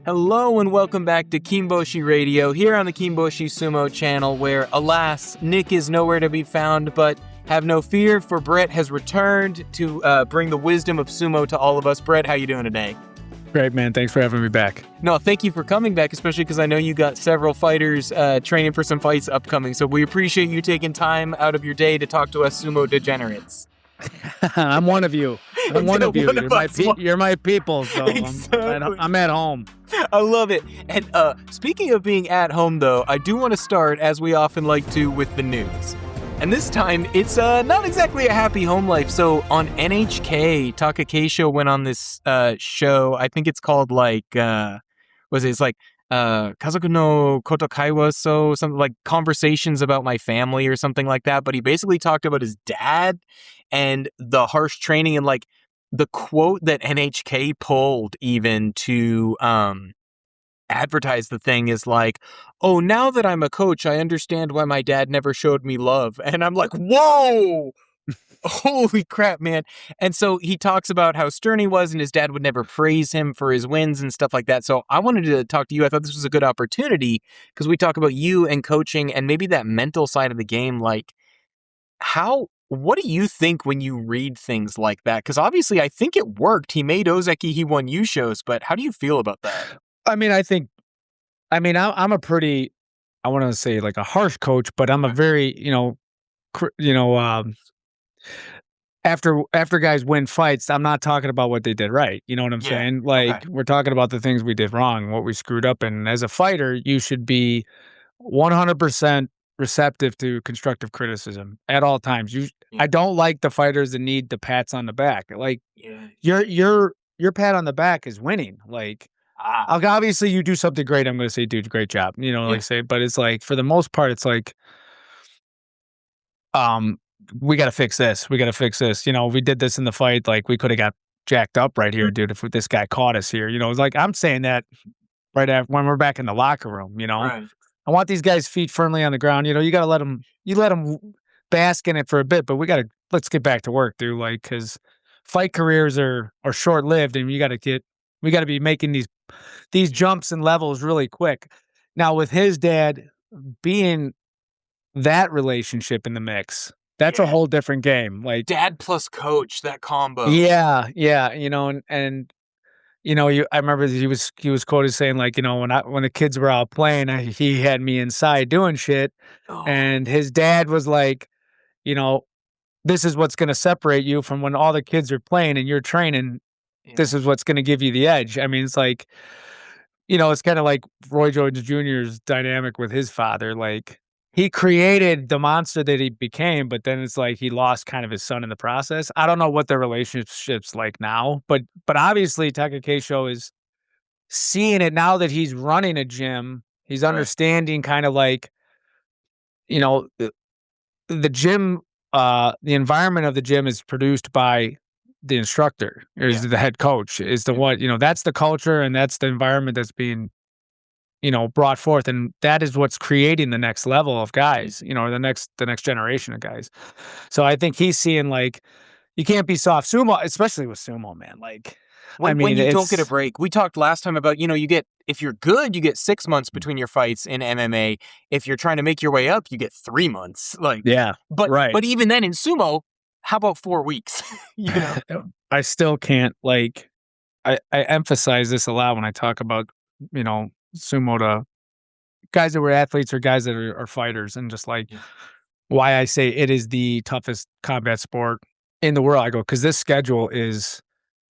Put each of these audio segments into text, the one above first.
Hello and welcome back to Kimboshi Radio, here on the Kimboshi Sumo channel, where, alas, Nick is nowhere to be found, but have no fear, for Brett has returned to bring the wisdom of sumo to all of us. Brett, how you doing today? Great, man. Thanks for having me back. No, thank you for coming back, especially because I know you got several fighters training for some fights upcoming, so we appreciate you taking time out of your day to talk to us sumo degenerates. I'm one of you. I'm one of you. You're my people, so Exactly. I'm at home. I love it. And speaking of being at home, though, I do want to start, as we often like to, with the news. And this time, it's not exactly a happy home life. So on NHK, Taka Keisho went on this show. I think it's called Kazoku no Koto Kaiwa, so something like Conversations About My Family or something like that. But he basically talked about his dad and the harsh training, and like the quote that NHK pulled even to advertise the thing is like, "Oh, now that I'm a coach, I understand why my dad never showed me love." And I'm like, whoa! Holy crap, man. And so he talks about how stern he was and his dad would never praise him for his wins and stuff like that. So I wanted to talk to you. I thought this was a good opportunity because we talk about you and coaching and maybe that mental side of the game. Like, what do you think when you read things like that? Because obviously I think it worked. He made Ozeki, he won yushos, but how do you feel about that? I'm a pretty, I want to say like a harsh coach, but I'm a very, after guys win fights, I'm not talking about what they did right. You know what I'm saying? Like, we're talking about the things we did wrong, what we screwed up. And as a fighter, you should be 100% receptive to constructive criticism at all times. I don't like the fighters that need the pats on the back. Like, your pat on the back is winning. Like, obviously you do something great, I'm going to say, dude, great job. You know, but it's like, for the most part, it's like, we got to fix this. We got to fix this. You know, we did this in the fight. Like, we could have got jacked up right here, dude, if this guy caught us here. You know, it's like, I'm saying that right after, when we're back in the locker room, you know. Right. I want these guys' feet firmly on the ground. You know, you got to let them bask in it for a bit, but let's get back to work, dude. Like, because fight careers are short-lived, and we got to be making these jumps and levels really quick. Now, with his dad being that relationship in the mix, that's a whole different game. Like, dad plus coach, that combo. Yeah. You know, and you know, I remember he was quoted saying, like, you know, when the kids were out playing, he had me inside doing shit, and his dad was like, you know, this is what's going to separate you from when all the kids are playing and you're training. This is what's going to give you the edge. I mean, it's like, you know, it's kind of like Roy Jones Jr.'s dynamic with his father. Like, he created the monster that he became, but then it's like he lost kind of his son in the process. I don't know what their relationship's like now, but obviously Taka Keisho is seeing it now that he's running a gym. He's understanding kind of like, you know, the gym, the environment of the gym is produced by the instructor, or is the head coach, is the what, you know, that's the culture and that's the environment that's being, you know, brought forth, and that is what's creating the next level of guys, you know, or the next generation of guys. So I think he's seeing, like, you can't be soft sumo, especially with sumo, man. Like, when you don't get a break. We talked last time about, you know, if you're good, you get 6 months between your fights in MMA. If you're trying to make your way up, you get 3 months. Like, but even then in sumo, how about 4 weeks? You know, I still can't, like, I emphasize this a lot when I talk about, you know, sumo to guys that were athletes or guys that are fighters, and just like why I say it is the toughest combat sport in the world. I go, because this schedule is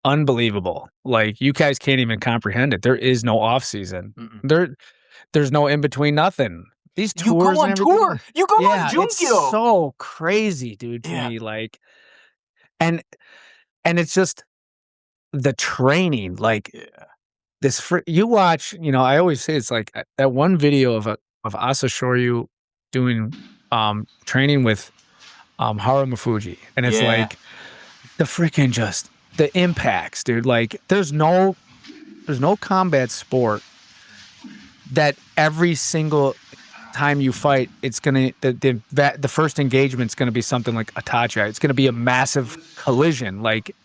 unbelievable. Like, you guys can't even comprehend it. There is no off season. There's no in between, nothing. These tours, you go on tour. You go on Junkyo. It's so crazy, dude, to me. Like, and it's just the training, like. You watch, you know, I always say it's like that one video of Hoshoryu doing training with Atamifuji, and it's like the freaking just the impacts, dude. Like, there's no combat sport that every single time you fight, it's gonna the first engagement's gonna be something like a tacha. It's gonna be a massive collision, like.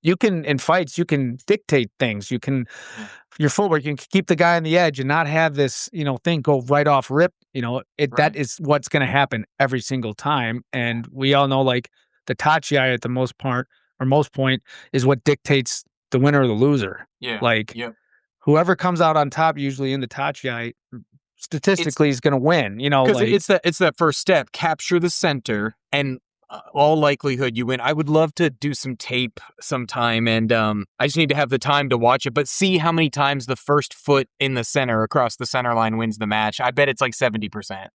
you can in fights, you can dictate things. You can Yeah. your footwork, you can keep the guy on the edge and not have this, thing go right off rip. That Right. is what's gonna happen every single time. Yeah. And we all know like the tachi at the most part or most point is what dictates the winner or the loser. Yeah. Like Yep. whoever comes out on top usually in the tachi It's statistically is gonna win. because it's that first step. Capture the center, and all likelihood you win. I would love to do some tape sometime, and I just need to have the time to watch it. But see how many times the first foot in the center across the center line wins the match. I bet it's like 70%.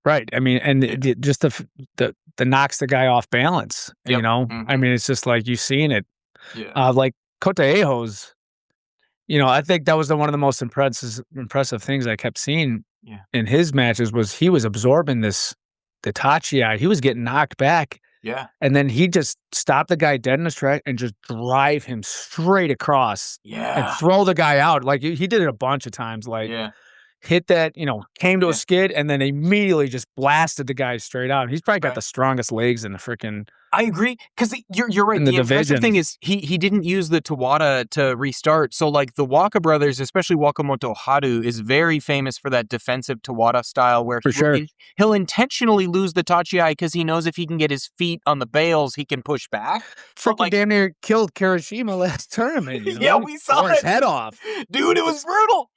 right. I mean, and Yeah. just the knocks the guy off balance. Yep. I Hmm. mean, it's just like you've seen it. Yeah. Like Kotaeho's, I think that was one of the most impressive things I kept seeing Yeah. in his matches was he was absorbing the tachi. He was getting knocked back, Yeah. and then he just stopped the guy dead in his track and just drive him straight across and Yeah. throw the guy out. Like he did it a bunch of times. Like Yeah. hit that, came to a Yeah. skid and then immediately just blasted the guy straight out. He's probably got Right. the strongest legs in the freaking I agree because you're right. in the The impressive thing division is he didn't use the Tawada to restart. So like the Waka brothers, especially Wakamoto Haru, is very famous for that defensive Tawada style where for sure. he'll intentionally lose the Tachiai because he knows if he can get his feet on the bales, he can push back. But Freaking like, damn near killed Kirishima last tournament, yeah, we saw tore his it, head off. dude. It was brutal.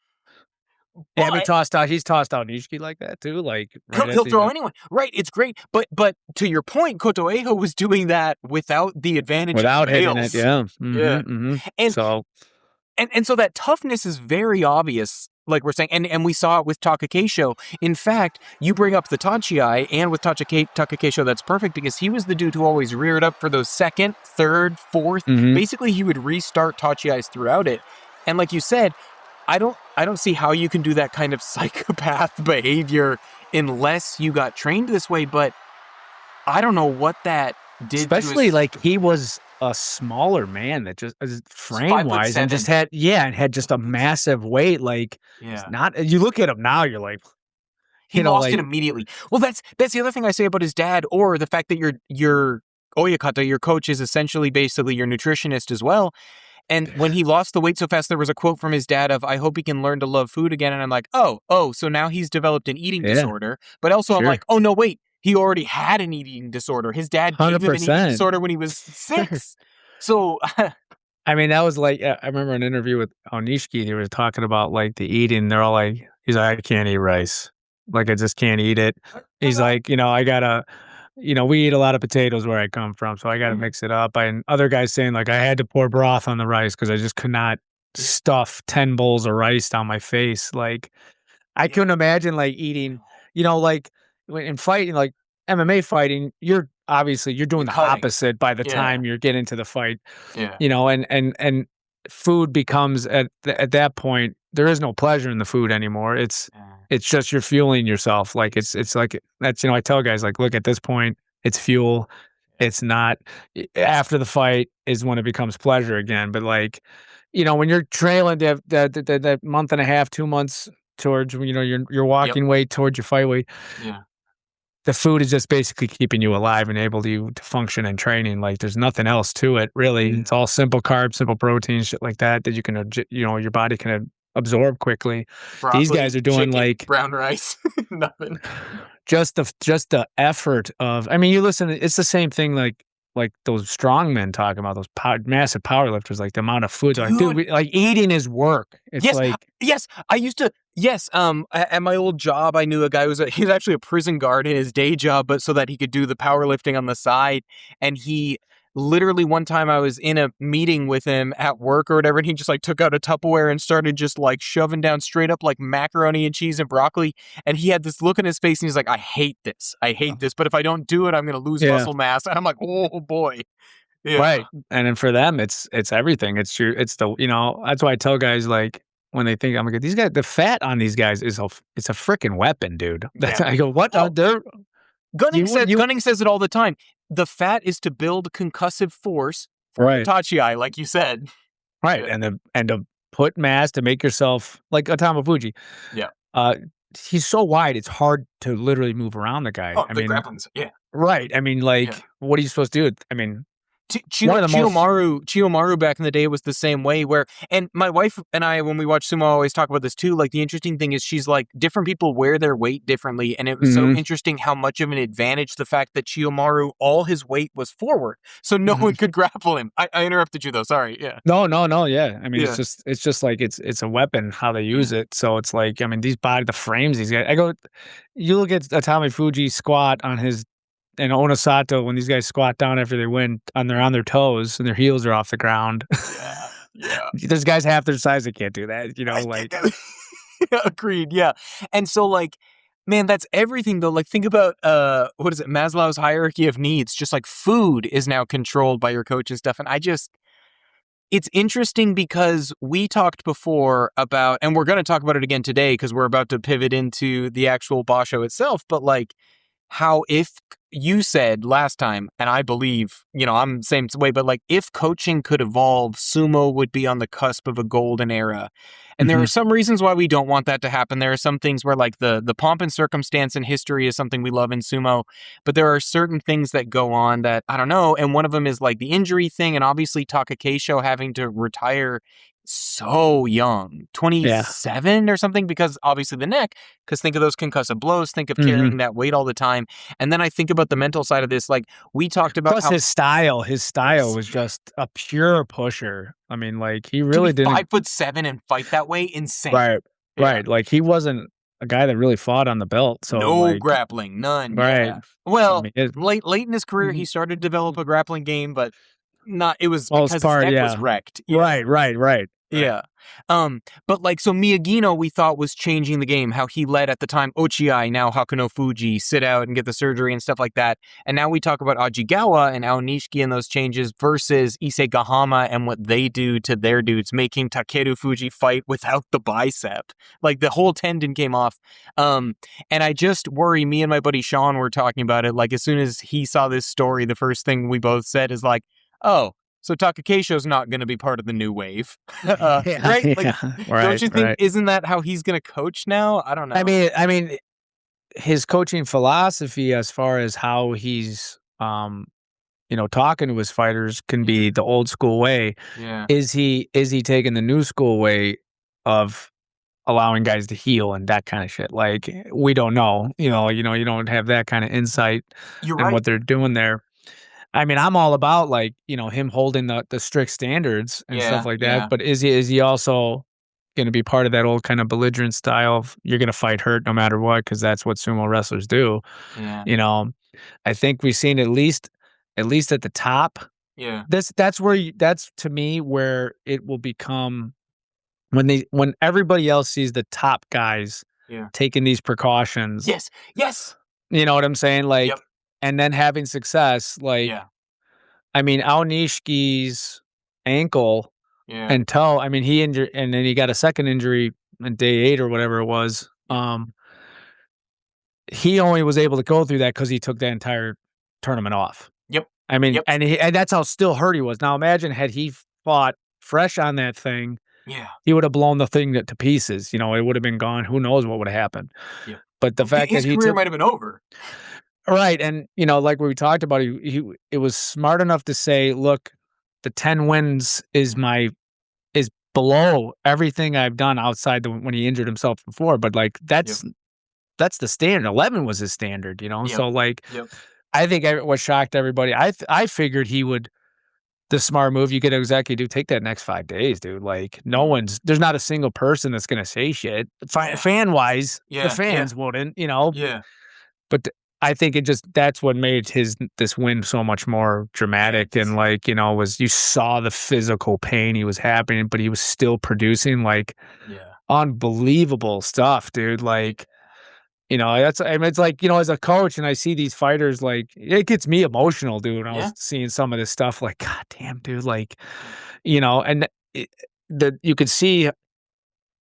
Yeah, I mean, But he's tossed out Nishiki like that too, like right at he'll the throw anyone. Right, it's great. But to your point, Kotoeho was doing that without the advantage of the without hitting it. bales. Yeah. Yeah. And So And so that toughness is very obvious, like we're saying, and we saw it with Takakeisho. In fact, you bring up the Tachiai, and with Takakeisho, that's perfect because he was the dude who always reared up for those second, third, fourth. mhm. Basically, he would restart Tachiais throughout it. And like you said, I don't see how you can do that kind of psychopath behavior unless you got trained this way. But I don't know what that did to Especially his like he was a smaller man that just frame wise and 5'7". just had just a massive weight. Like it's Yeah. not you look at him now, you're like, He lost it like immediately. Well, that's the other thing I say about his dad, or the fact that your Oyakata, your coach, is essentially basically your nutritionist as well. And when he lost the weight so fast, there was a quote from his dad of, "I hope he can learn to love food again." And I'm like, oh, so now he's developed an eating yeah, disorder. But also, I'm sure. like, oh no, wait, he already had an eating disorder. His dad gave him an eating 100%. disorder when he was Sure. 6. So I mean, that was like I remember an interview with Aonishiki, they were talking about like the eating. They're all like, he's like, I can't eat rice. Like I just can't eat it. He's like, I gotta we eat a lot of potatoes where I come from, so I gotta Mhm. mix it up. And other guys saying like I had to pour broth on the rice because I just could not Yeah, stuff 10 bowls of rice down my face. Like I yeah, couldn't imagine like eating, like when in fighting, like MMA fighting, you're doing you're the cutting. opposite by the Yeah, time you're getting to the fight. yeah, And food becomes at that point, there is no pleasure in the food anymore. yeah, It's just you're fueling yourself. Like it's like that's I tell guys like, look at this point, it's fuel. yeah. It's not after the fight is when it becomes pleasure again. But like, when you're trailing that month and a half, 2 months towards your Yep, walking weight towards your fight weight, yeah, the food is just basically keeping you alive and able to function in training. Like there's nothing else to it, really. yeah. It's all simple carbs, simple protein, shit like that you can, your body can absorb quickly. These guys Broccoli, are doing chicken, like brown rice, nothing. just the effort of. I mean, you listen. It's the same thing like those strong men talking about those massive power lifters. Like the amount of food. They're like, dude, Dude, like eating is work. It's yes, like yes. I used to. Yes, at my old job, I knew a guy he was actually a prison guard in his day job, but so that he could do the powerlifting on the side. And he literally one time I was in a meeting with him at work or whatever, and he just like took out a Tupperware and started just like shoving down straight up like macaroni and cheese and broccoli. And he had this look in his face, and he's like, "I hate this. I hate this. But if I don't do it, I'm gonna lose yeah. muscle mass." And I'm like, "Oh boy, yeah, Right, and then for them, it's everything. It's the that's why I tell guys like when they think I'm like these guys, the fat on these guys it's a freaking weapon, dude. That's yeah." I go what Well, they're you Gunning says it all the time. The fat is to build concussive force for the right Tachiai, like you said. right Yeah. and to put mass to make yourself like Atamifuji. Yeah. Uh, he's so wide, it's hard to literally move around the guy. Oh, I the mean, grappling's yeah. right. I mean, Yeah. like, what are you supposed to do? I mean, One of the most Chiyomaru back in the day was the same way where, and my wife and I, when we watch sumo, always talk about this too. Like, the interesting thing is she's like, different people wear their weight differently. And it was so Mhm, interesting how much of an advantage the fact that Chiyomaru, all his weight was forward. So no mhm. one could grapple him. I interrupted you though. Sorry. Yeah. No, no, no, yeah. I mean, Yeah. it's just like it's a weapon how they use Yeah. it. So it's like, I mean, the frames these guys. You look at Atamifuji squat on his and Onosato when these guys squat down after they win they're on their toes and their heels are off the ground. Yeah. Yeah. There's guys half their size that can't do that, like Agreed. Yeah. And so, like, man, that's everything though. Like, think about what is it, Maslow's hierarchy of needs. Just like food is now controlled by your coach and stuff. And it's interesting because we talked before about, and we're going to talk about it again today because we're about to pivot into the actual basho itself, but like, how if you said last time, and I believe, I'm the same way, but like, if coaching could evolve, sumo would be on the cusp of a golden era. And there are Mhm. some reasons why we don't want that to happen. There are some things where like the pomp and circumstance and history is something we love in sumo, but there are certain things that go on that I don't know. And one of them is like the injury thing, and obviously Takakeisho having to retire so young, Yeah. 27 or something, because obviously the neck, because think of those concussive blows, think of Mhm. carrying that weight all the time. And then I think about the mental side of this. Like, we talked about Plus how his style yes, was just a pure pusher. I mean, like, he to be really didn't. 5'7" and fight that way, insane. Right, Yeah. right, like, he wasn't a guy that really fought on the belt, so, No like grappling, none. right. Yeah. So, I Well, mean, it late in his career, he mhm. started to develop a grappling game, but not. It was Most because his part, neck was yeah. wrecked. Yeah. Right, right, right, right. Yeah. But like, so Miyagino, we thought was changing the game, how he let at the time Ochiai, now Hakuno Fuji, sit out and get the surgery and stuff like that. And now we talk about Ajigawa and Aonishiki and those changes versus Issei Gahama and what they do to their dudes, making Takeru Fuji fight without the bicep. Like, the whole tendon came off. And I just worry, me and my buddy Sean were talking about it. Like, as soon as he saw this story, the first thing we both said is like, oh, so Takakeisho's not going to be part of the new wave. Yeah, Right? Like, yeah, don't right, you think, right. isn't that how he's going to coach now? I don't know. I mean, his coaching philosophy as far as how he's, talking to his fighters can Yeah. be the old school way. Yeah. Is he taking the new school way of allowing guys to heal and that kinda shit? Like, we don't know, you don't have that kinda insight You're in right. what they're doing there. I mean, I'm all about, like, him holding the strict standards and stuff Yeah. like that, Yeah. but is he also gonna be part of that old kinda belligerent style of you're gonna fight hurt no matter what because that's what sumo wrestlers do, Yeah. you know? I think we've seen at least at the top, Yeah. that's to me where it will become when everybody else sees the top guys Yeah. taking these precautions, Yes. Yes. you know what I'm saying? Yep. Like, and then having success, like, Yeah. I mean, Aonishiki's ankle Yeah. and toe, I mean, he injured and then he got a second injury on day 8 or whatever it was. Yep. He only was able to go through that because he took that entire tournament off. Yep. I mean, Yep. and that's how still hurt he was. Now imagine had he fought fresh on that thing, Yeah. he would have blown the thing to pieces, it would have been gone. Who knows what would have happened. Yep. But the fact that His he career took might have been over. right, and, like we talked about, he it was smart enough to say, "Look, the 10 wins is below everything I've done outside the when he injured himself before, but, like, Yep. that's the standard. 11 was his standard, Yep. So, like, Yep. I think what shocked everybody, I figured he would the smart move, you get Ozeki, dude, take that next 5 days, dude, like, Yeah. there's not a single person that's gonna say shit. Yeah. Fan-wise, the Yeah. Yeah. fans wouldn't, Yeah. but I think that's what made this win so much more dramatic and, Yes. like, was you saw the physical pain he was happening, but he was still producing, like, Yeah. unbelievable stuff, dude, like, I mean, it's like, as a coach and I see these fighters, like, it gets me emotional, dude, when I Yeah. was seeing some of this stuff, like, god damn, dude, like, Yeah. and it you could see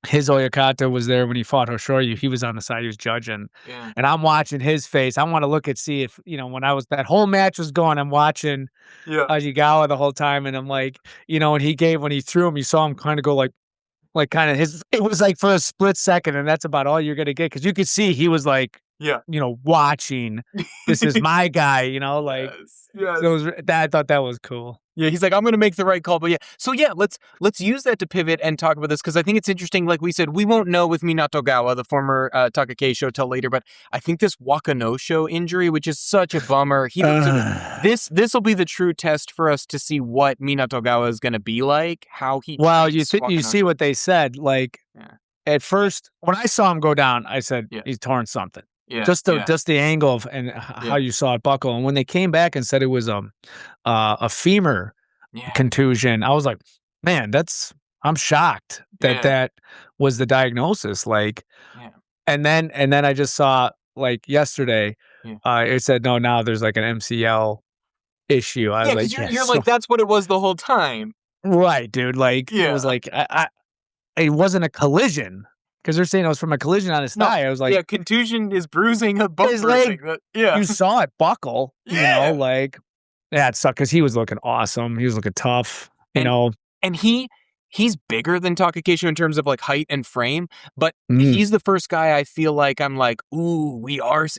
his Oyakata was there when he fought Hoshoryu, he was on the side, he was judging, Yeah. and I'm watching his face, I wanna look and see if, when that whole match was going, I'm watching Yeah. Ajigawa the whole time, and I'm like, when he threw him, you saw him kinda go like, kinda his it was like for a split second, and that's about all you're gonna get because you could see he was like, Yeah. watching. This is my guy, like, Yes. Yes. so I thought that was cool. Yeah, he's like, I'm gonna make the right call, but yeah. So yeah, let's use that to pivot and talk about this because I think it's interesting. Like we said, we won't know with Minato Gawa, the former Takakei till later, but I think this Wakanosho injury, which is such a bummer, this will be the true test for us to see what Minato Gawa is gonna be like, how he Well, treats you see Wakanosho. what they said. Like Yeah, at first, when I saw him go down, I said yeah, he's torn something. yeah, yeah, Just the angle of and yeah, how you saw it buckle. And when they came back and said it was a femur yeah, contusion, I was like, man, I'm shocked that yeah, that was the diagnosis. Like, yeah, and then I just saw like yesterday, yeah. it said no, now there's like an MCL issue. I Yeah, was because like, you're yes, so like that's what it was the whole time. right, dude. Like it was Yeah. like it wasn't a collision because they're saying it was from a collision on his No. thigh. I was like, Yeah, contusion is bruising, a bone his leg, bruising. Yeah. you saw it buckle, Yeah. like yeah, it sucked because he was looking awesome. He was looking tough, And and he's bigger than Takakesho in terms of like height and frame, but Mm, he's the first guy I feel like I'm like, ooh,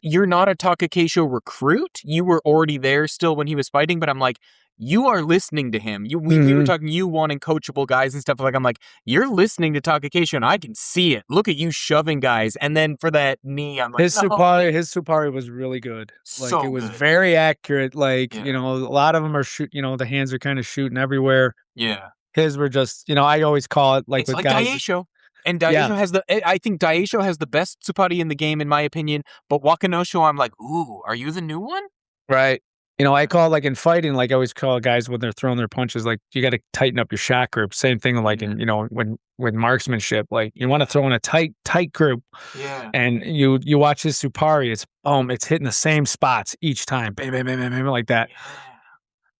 you're not a Takakesho recruit. You were already there still when he was fighting, but I'm like, you are listening to him. We were mhm. talking you wanting coachable guys and stuff like I'm like, you're listening to Takakesho and I can see it. Look at you shoving guys. And then for that knee, I'm like, no, His Supari was really good. Like, it so was good. very accurate, like, Yeah. a lot of them are the hands are kinda shooting everywhere. Yeah. His were just I always call it, like, It's with like guys Daisho. And yeah, Daisho has I think Daisho has the best Tsupari in the game, in my opinion. But Wakanosho, I'm like, ooh, are you the new one? right. I call it, like, in fighting, like, I always call guys when they're throwing their punches, like, you gotta tighten up your shot group. Same thing, like, Yeah. in, when with marksmanship, like, you wanna throw in a tight group, Yeah. and you watch his Supari, it's hitting the same spots each time, bam, bam, bam, bam, bam, like that. Yeah.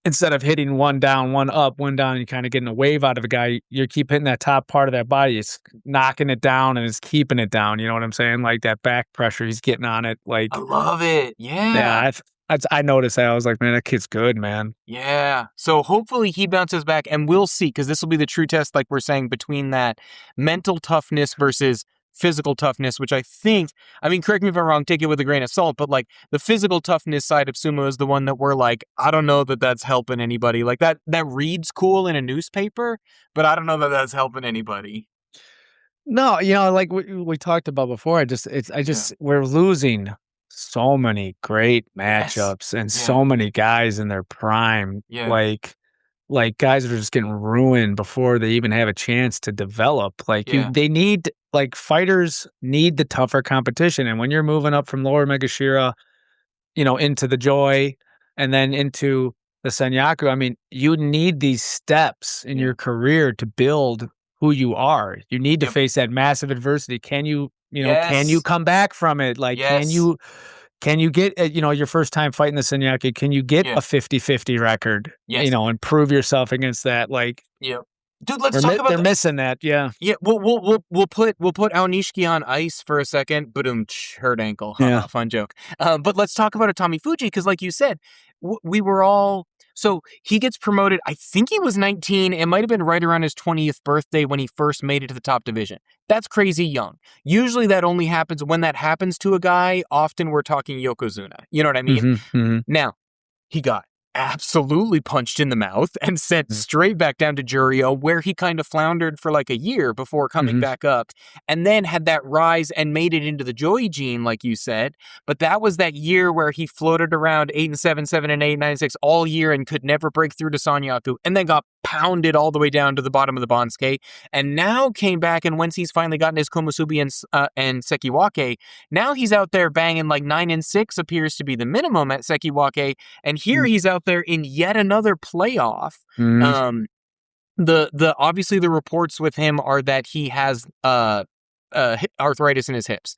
Instead of hitting one down, one up, one down, and kinda getting a wave out of a guy, you keep hitting that top part of that body, it's knocking it down and it's keeping it down, you know what I'm saying? Like, that back pressure, he's getting on it, I like love it. yeah, Yeah. I noticed that, I was like, "Man, that kid's good, man." Yeah. So hopefully he bounces back and we'll see because this will be the true test, like we're saying, between that mental toughness versus physical toughness, which I think, I mean, correct me if I'm wrong, take it with a grain of salt, but like the physical toughness side of sumo is the one that we're like, I don't know that that's helping anybody. Like that reads cool in a newspaper, but I don't know that that's helping anybody. No, like we talked about before, I Yeah. just we're losing so many great Yes. matchups and Yeah. so many guys in their prime, Yeah. like guys that are just getting ruined before they even have a chance to develop. Like Yeah. they need like fighters need the tougher competition, and when you're moving up from lower Megashira, into the Joy and then into the Senyaku, I mean, you need these steps in Yeah. your career to build who you are. You need to Yep. face that massive adversity. Can you Yes. come back from it? Like, Yes. can you get, your first time fighting the Senyaku? Can you get Yeah. a 50-50 record, Yes. and prove yourself against that? Like, Yep. Dude, let's talk about they're missing that. Yeah. yeah, we'll put Aonishiki on ice for a second. Boom, hurt ankle. Yeah. Haha, fun joke. But let's talk about Atamifuji because, like you said, we were all so he gets promoted. I think he was 19. It might have been right around his 20th birthday when he first made it to the top division. That's crazy young. Usually that only happens when that happens to a guy. Often we're talking Yokozuna. You know what I mean? Hmm. Hmm. Now he got absolutely punched in the mouth and sent straight back down to Jurio, where he kind of floundered for like a year before coming Hmm. back up, and then had that rise and made it into the Joy Gene, like you said. But that was that year where he floated around 8-7, 7-8, 9-6 all year and could never break through to Sanyaku, and then got pounded all the way down to the bottom of the Bansuke, and now came back, and once he's finally gotten his Komusubi and Sekiwake, now he's out there banging like 9-6 appears to be the minimum at Sekiwake, and here he's out there in yet another playoff. Hmm. The obviously the reports with him are that he has arthritis in his hips.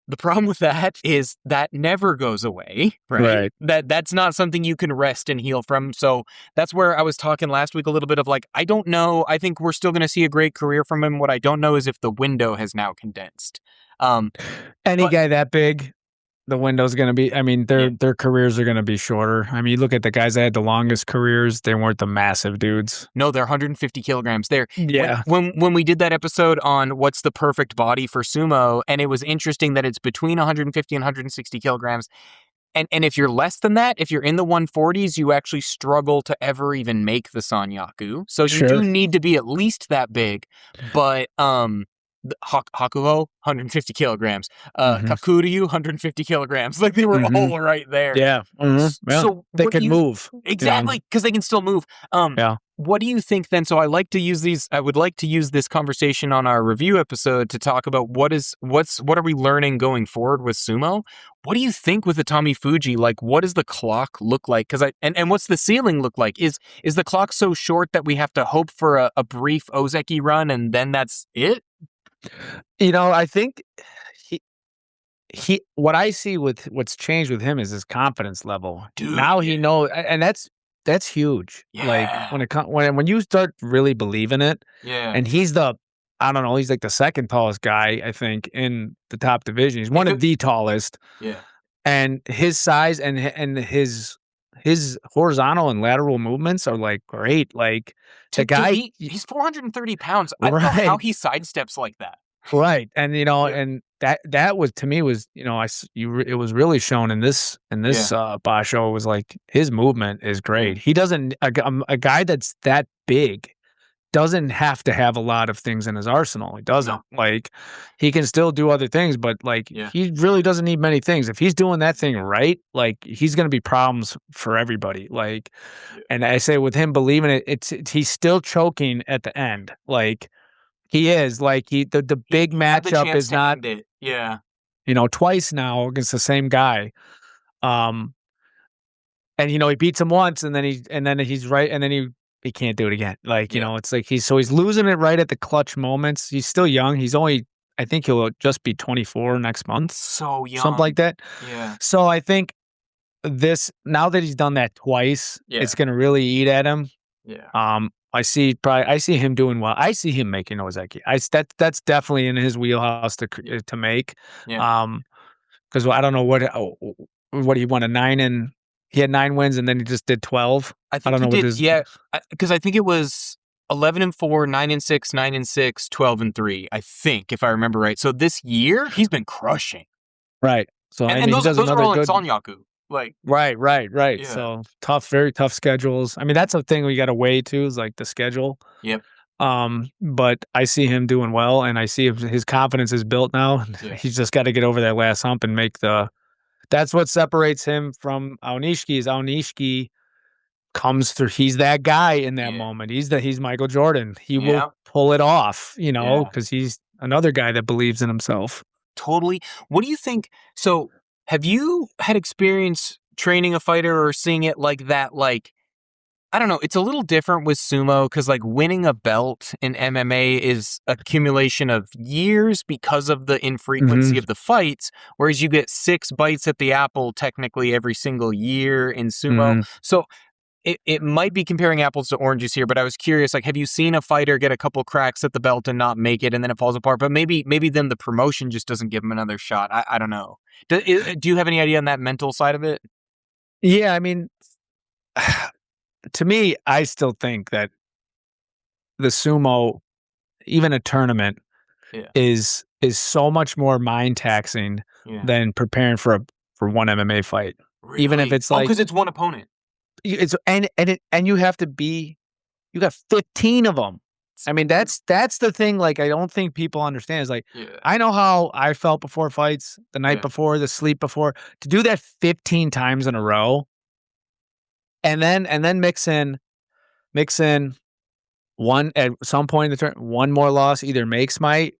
The problem with that is that never goes away, right? Right. That's not something you can rest and heal from. So that's where I was talking last week a little bit of like, I don't know. I think we're still going to see a great career from him. What I don't know is if the window has now condensed. Any But guy that big, the window's gonna be I mean, Yeah. their careers are gonna be shorter. I mean, you look at the guys that had the longest careers, they weren't the massive dudes. No, they're 150 kilograms. They're Yeah, when we did that episode on what's the perfect body for sumo, and it was interesting that it's between 150 and 160 kilograms. And if you're less than that, if you're in the 140s, you actually struggle to ever even make the Sanyaku. So you do sure. need to be at least that big. But Hakuho, 150 kilograms. Mhm, Kakuryu, 150 kilograms. Like they were mhm. all right there. Yeah, mhm, yeah. So They what do could you move, you know? exactly because they can still move. Yeah. What do you think then? So I like to use these. I would like to use this conversation on our review episode to talk about what are we learning going forward with sumo. What do you think with the Atamifuji? Like, what does the clock look like? Because and what's the ceiling look like? Is the clock so short that we have to hope for a brief Ozeki run and then that's it? I think he what I see with what's changed with him is his confidence level. Dude, Now yeah, he and that's huge. Like yeah, when you start really believing it, yeah. and he's I don't know, he's like the second tallest guy, I think, in the top division. He's one If of it, the tallest, yeah. and his size and his horizontal and lateral movements are like great. Like the To guy, be, he's 430 pounds. I don't know how right? he sidesteps like that. Right, and, Yeah, and that was to me was, it was really shown in this, yeah, basho was like, his movement is yeah. great. He doesn't a guy that's that big doesn't have to have a lot of things in his arsenal. He doesn't. No, Like, he can still do other things, but, like, yeah, he really doesn't need many things. If he's doing that thing right, like, he's gonna be problems for everybody, like, yeah. and I say with him believing it, he's still choking at the end, like he is, like, the big He had the matchup chance is to not, end it. Yeah, twice now against the same guy, um, and, he beats him once, and then he's right, and then he can't do it again, like, yeah. it's like he's losing it right at the clutch moments. He's still young, he's only I think he'll just be 24 next month, So something like young. that. Yeah, So, I think this now that he's done that twice, yeah, it's gonna really eat at him. yeah, I see him doing well. I see him making Ozeki. That's definitely in his wheelhouse yeah, to make. yeah. Um, because I don't know what he won a 9 and he had 9 wins and then he just did 12. I I think don't he know what did. his Yeah, because I think it was 11-4, 9-6, 9-6, 12-3. I think if I remember right. So this year he's been crushing, right. So and I and mean he those does those are another all in good. Sonyaku. Like, Right, right, right. yeah, So tough, very tough schedules. I mean that's a thing we got to weigh too is like the schedule. yep, But I see him doing well and I see his confidence is built now. yeah, He's just got to get over that last hump and make the That's what separates him from Aonishiki is Aonishiki comes through. He's that guy in that yeah, moment. He's Michael Jordan. He will yeah, pull it off, yeah. because he's another guy that believes in himself. Totally. What do you think? So, have you had experience training a fighter or seeing it like that? Like, I don't know. It's a little different with sumo because, like, winning a belt in MMA is accumulation of years because of the Mhm, infrequency of the fights, whereas you get 6 bites at the apple technically every single year in sumo. mhm. So, it might be comparing apples to oranges here, but I was curious, like, have you seen a fighter get a couple cracks at the belt and not make it, and then it falls apart? But maybe then the promotion just doesn't give him another shot. I don't know. Do you have any idea on that mental side of it? Yeah, I mean, to me, I still think that the sumo, even a tournament, Yeah. is so much more mind taxing Yeah. than preparing for one MMA fight. Even if Really? it's Oh, like because it's one opponent. it's and you have to be you got 15 of them. I mean, that's the thing, like, I don't think people understand is, like, Yeah. I know how I felt before fights, the night Yeah. before, the sleep before. To do that 15 times in a row and then mix in one at some point in the turn, one more loss either makes I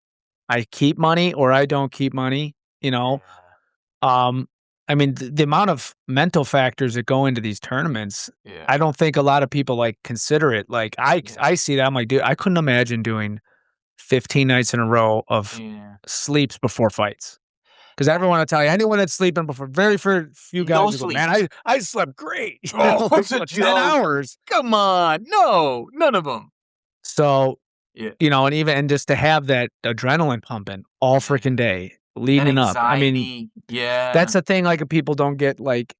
keep money or I don't keep money, you know? Yeah. Um, I mean, the amount of mental factors that go into these tournaments, Yeah. I don't think a lot of people, like, consider it. Like, Yeah. I see that, I'm like, "Dude, I couldn't imagine doing 15 nights in a row of Yeah. sleeps before fights. Because everyone will tell you, anyone that's sleeping before very few No guys will go, "Man, sleeps. I slept great," Oh, like, it's a for 10 joke. hours. Come on. No, none of them. So, Yeah. and just to have that adrenaline pumping all Yeah. freaking day, And leading up. I mean, anxiety. Yeah. that's the thing, like, people don't get, like,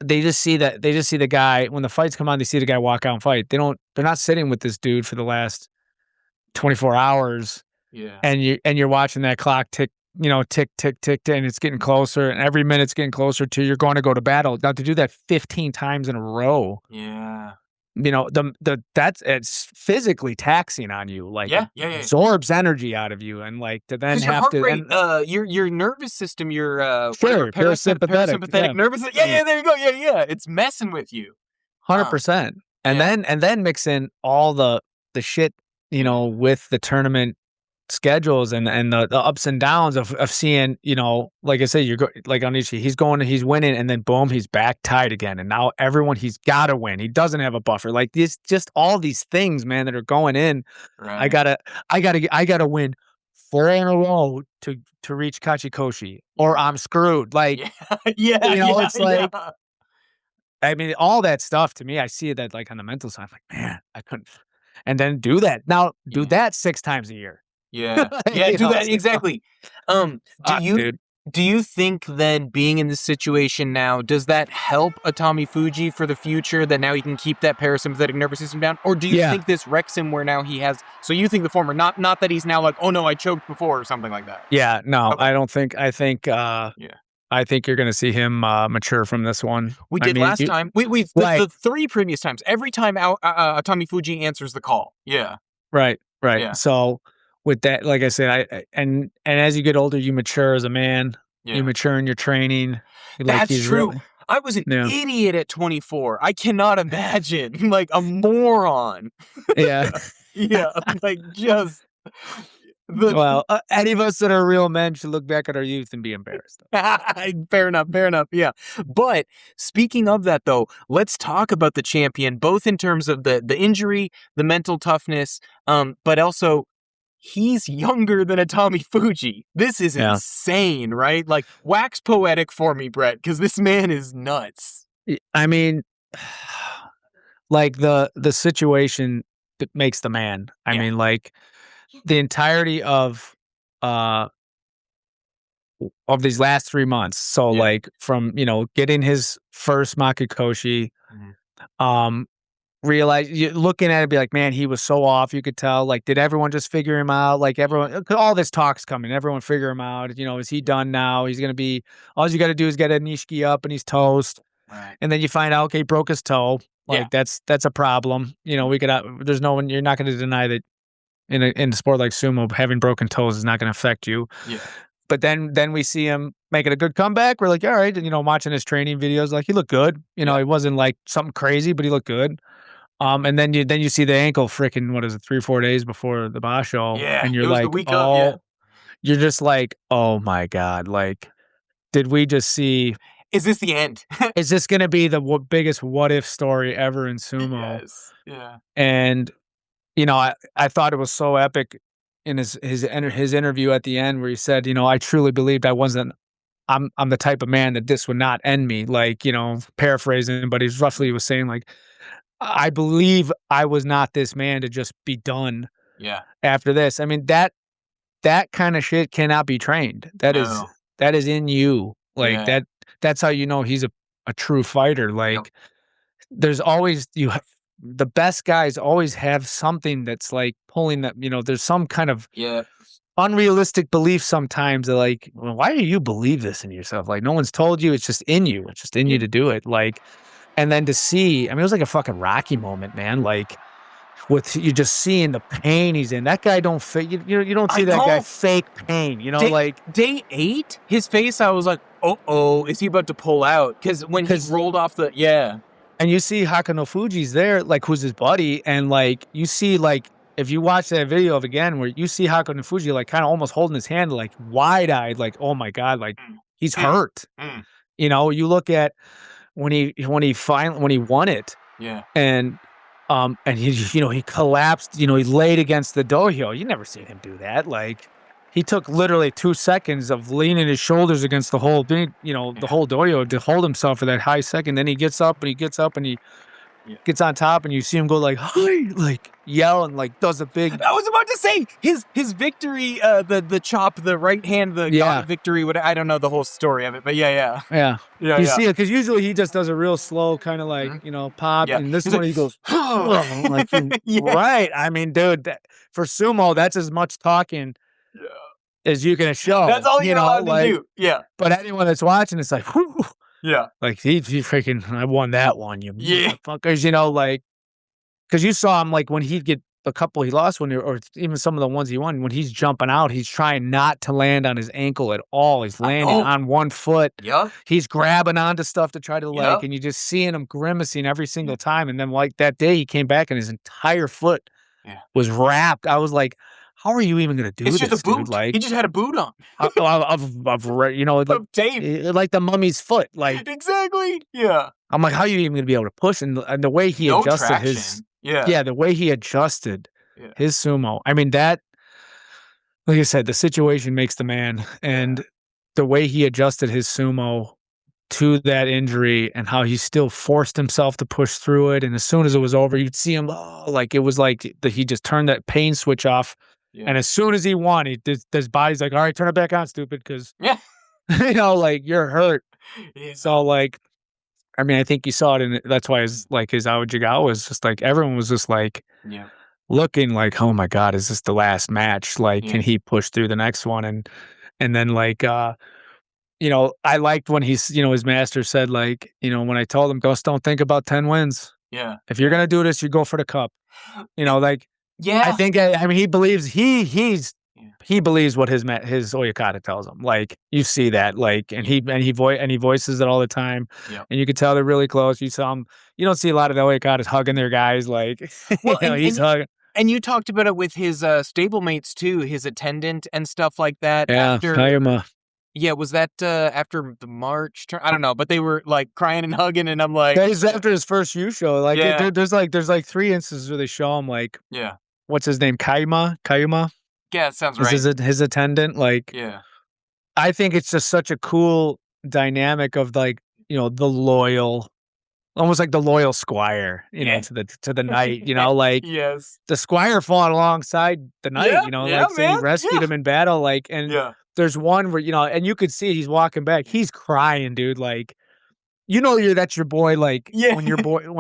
they just see the guy when the fights come on, they see the guy walk out and fight. They're not sitting with this dude for the last 24 hours, Yeah. and you're watching that clock tick, tick, tick, tick, tick, and it's getting closer, and every minute's getting closer to you're going to go to battle. Now to do that 15 times in a row, Yeah. it's physically taxing on you, like, Yeah. Yeah. Yeah. absorbs energy out of you, and, like, to then Because your have heart to rate, and your nervous system, your whatever sure, parasympathetic, parasympathetic yeah. nervous. Yeah, Yeah. yeah, there you go. Yeah, yeah. It's messing with you. Huh. 100%. Yeah. And then mix in all the shit, Yeah. with the tournament schedules and the ups and downs of seeing, like I said, like Aonishi, he's winning, and then boom, he's back tied again. And now he's gotta win. He doesn't have a buffer. Like this, just all these things, man, that are going in. I Right. gotta, I gotta win 4 in a row to reach Kachikoshi, or I'm screwed. Like, Yeah. Yeah. Yeah. it's like, Yeah. I mean, all that stuff to me, I see that like on the mental side, I'm like, man, I couldn't. And then do that. Now, do Yeah. that 6 times a year. Yeah. Yeah, do that It's like, oh, exactly. fuck, dude. Do you think that being in this situation now, does that help Atamifuji for the future, that now he can keep that parasympathetic nervous system down? Or do you Yeah. think this wrecks him where now he has, so you think the former, not that he's now like, oh no, I choked before or something like that? Yeah. No, Okay. I don't think, Yeah. I think you're going to see him mature from this one. We I did mean, last time. right, The three previous times, every time Atamifuji answers the call. Yeah. right, right. Yeah. So with that, like I said, and as you get older, you mature as a man, you Yeah. mature in your training. Like That's he's true. really, I was an yeah, idiot at 24. I cannot imagine. Like a moron. yeah. Yeah, like just the Well, any of us that are real men should look back at our youth and be embarrassed. fair enough, fair enough. Yeah. But speaking of that though, let's talk about the champion, both in terms of the injury, the mental toughness, but also he's younger than Atamifuji. This is Yeah. insane, right? Like wax poetic for me, Brett, because this man is nuts. I mean, like the situation that makes the man. I Yeah. mean, like the entirety uh of these last 3 months. So Yeah. like from getting his first Makukoshi, Mhm. um, realize you looking at it, be like, man, he was so off. You could tell. Like, did everyone just figure him out? Like everyone, 'cause all this talk's coming. Everyone figure him out. Is he done now? He's gonna be. All you got to do is get Aonishiki up, and he's toast. Right. And then you find out, okay, he broke his toe. Yeah. Like that's a problem. We could. There's no one. You're not going to deny that in a sport like sumo, having broken toes is not going to affect you. Yeah. But then we see him making a good comeback. We're like, all right, and watching his training videos, like he looked good. Yeah. He wasn't like something crazy, but he looked good. And then you see the ankle freaking, what is it, 3-4 days before the basho, Yeah. and It you're was the like, week of, yeah. oh, you're just like, oh my god, like, did we just see? Is this the end? Is this going to be the biggest what if story ever in sumo? Yes. Yeah. And I thought it was so epic in his interview at the end where he said, I truly believed I wasn't. I'm the type of man that this would not end me. Like, paraphrasing, but he's roughly was saying like, I believe I was not this man to just be done Yeah. after this. I mean, that kind of shit cannot be trained. No. That is in you. Like Yeah. that's how he's a true fighter. Like there's always the best guys always have something that's like pulling that, there's some kind of Yeah. unrealistic belief sometimes that like, well, why do you believe this in yourself? Like no one's told you, it's just in you. It's just in you Yeah. to do it. Like, and then to see, I mean, it was like a fucking Rocky moment, man. Like with you just seeing the pain he's in. That guy don't fake. You don't see I that guy know. fake pain. Day, Like day 8, his face, I was like, oh, is he about to pull out? Because when he rolled off the, yeah. And you see Hakano Fuji's there, like who's his buddy, and like you see like if you watch that video of again where you see Hakano Fuji like kind of almost holding his hand like wide eyed, like oh my god, like he's hurt. Mm. You look at when he won it, Yeah. and he collapsed, he laid against the dohyo. You never seen him do that. Like he took literally 2 seconds of leaning his shoulders against the whole thing, the whole dohyo to hold himself for that high second. Then he gets up and he gets on top, and you see him go like, "Hi!" like yell and like does a big. I was about to say his victory, the chop, the right hand, the god victory. What I don't know the whole story of it, but yeah. You see it because usually he just does a real slow kind of like pop, and this He's one like, he goes like right. I mean, dude, for sumo, that's as much talking as you can show. That's all you're allowed to do. Yeah. But anyone that's watching, it's like, whew, yeah, like he freaking, I won that one, you Yeah. motherfuckers, like, because you saw him like when he'd get a couple he lost when, or even some of the ones he won, when he's jumping out, he's trying not to land on his ankle at all. He's landing on one foot. Yeah. He's grabbing onto stuff to try to Yup. and you just seeing him grimacing every single time. And then like that day he came back and his entire foot was wrapped. I was like, how are you even going to do It's this, just a boot. dude? Like, he just had a boot on. like tape. like the mummy's foot. Like, Exactly. Yeah. I'm like, how are you even going to be able to push? And the way he No adjusted traction. his, Yeah. the way he adjusted his sumo. I mean, that, like I said, the situation makes the man. And the way he adjusted his sumo to that injury and how he still forced himself to push through it. And as soon as it was over, you'd see him, like, it was like he just turned that pain switch off. Yeah. And as soon as he won, his body's like, all right, turn it back on, stupid, because, like, you're hurt. Yeah. So, like, I mean, I think you saw it, and that's why his Aojigawa was just like, everyone was just like, looking like, oh my God, is this the last match? Like, can he push through the next one? And then like, I liked when he's, his master said, like, when I told him, Gus, don't think about 10 wins. Yeah. If you're going to do this, you go for the cup. Like, I think, I mean, he believes he believes what his Oyakata tells him. Like, you see that, like, and he voices it all the time. And you can tell they're really close. You saw him. You don't see a lot of the Oyakatas hugging their guys. Like, well, he's hugging. And you talked about it with his stablemates too, his attendant and stuff like that. Yeah, yeah, was that after the March turn? I don't know, but they were like crying and hugging, and I'm like, that is after his first yusho. Like, there's like 3 instances where they show him, like, what's his name, Kayuma? Yeah, it sounds right. Is his attendant? Like, I think it's just such a cool dynamic of, like, the loyal. Almost like the loyal squire, to the knight, like the squire fought alongside the knight, like, so he rescued him in battle, like, and there's one where, and you could see he's walking back, he's crying, dude, like, that's your boy, like, when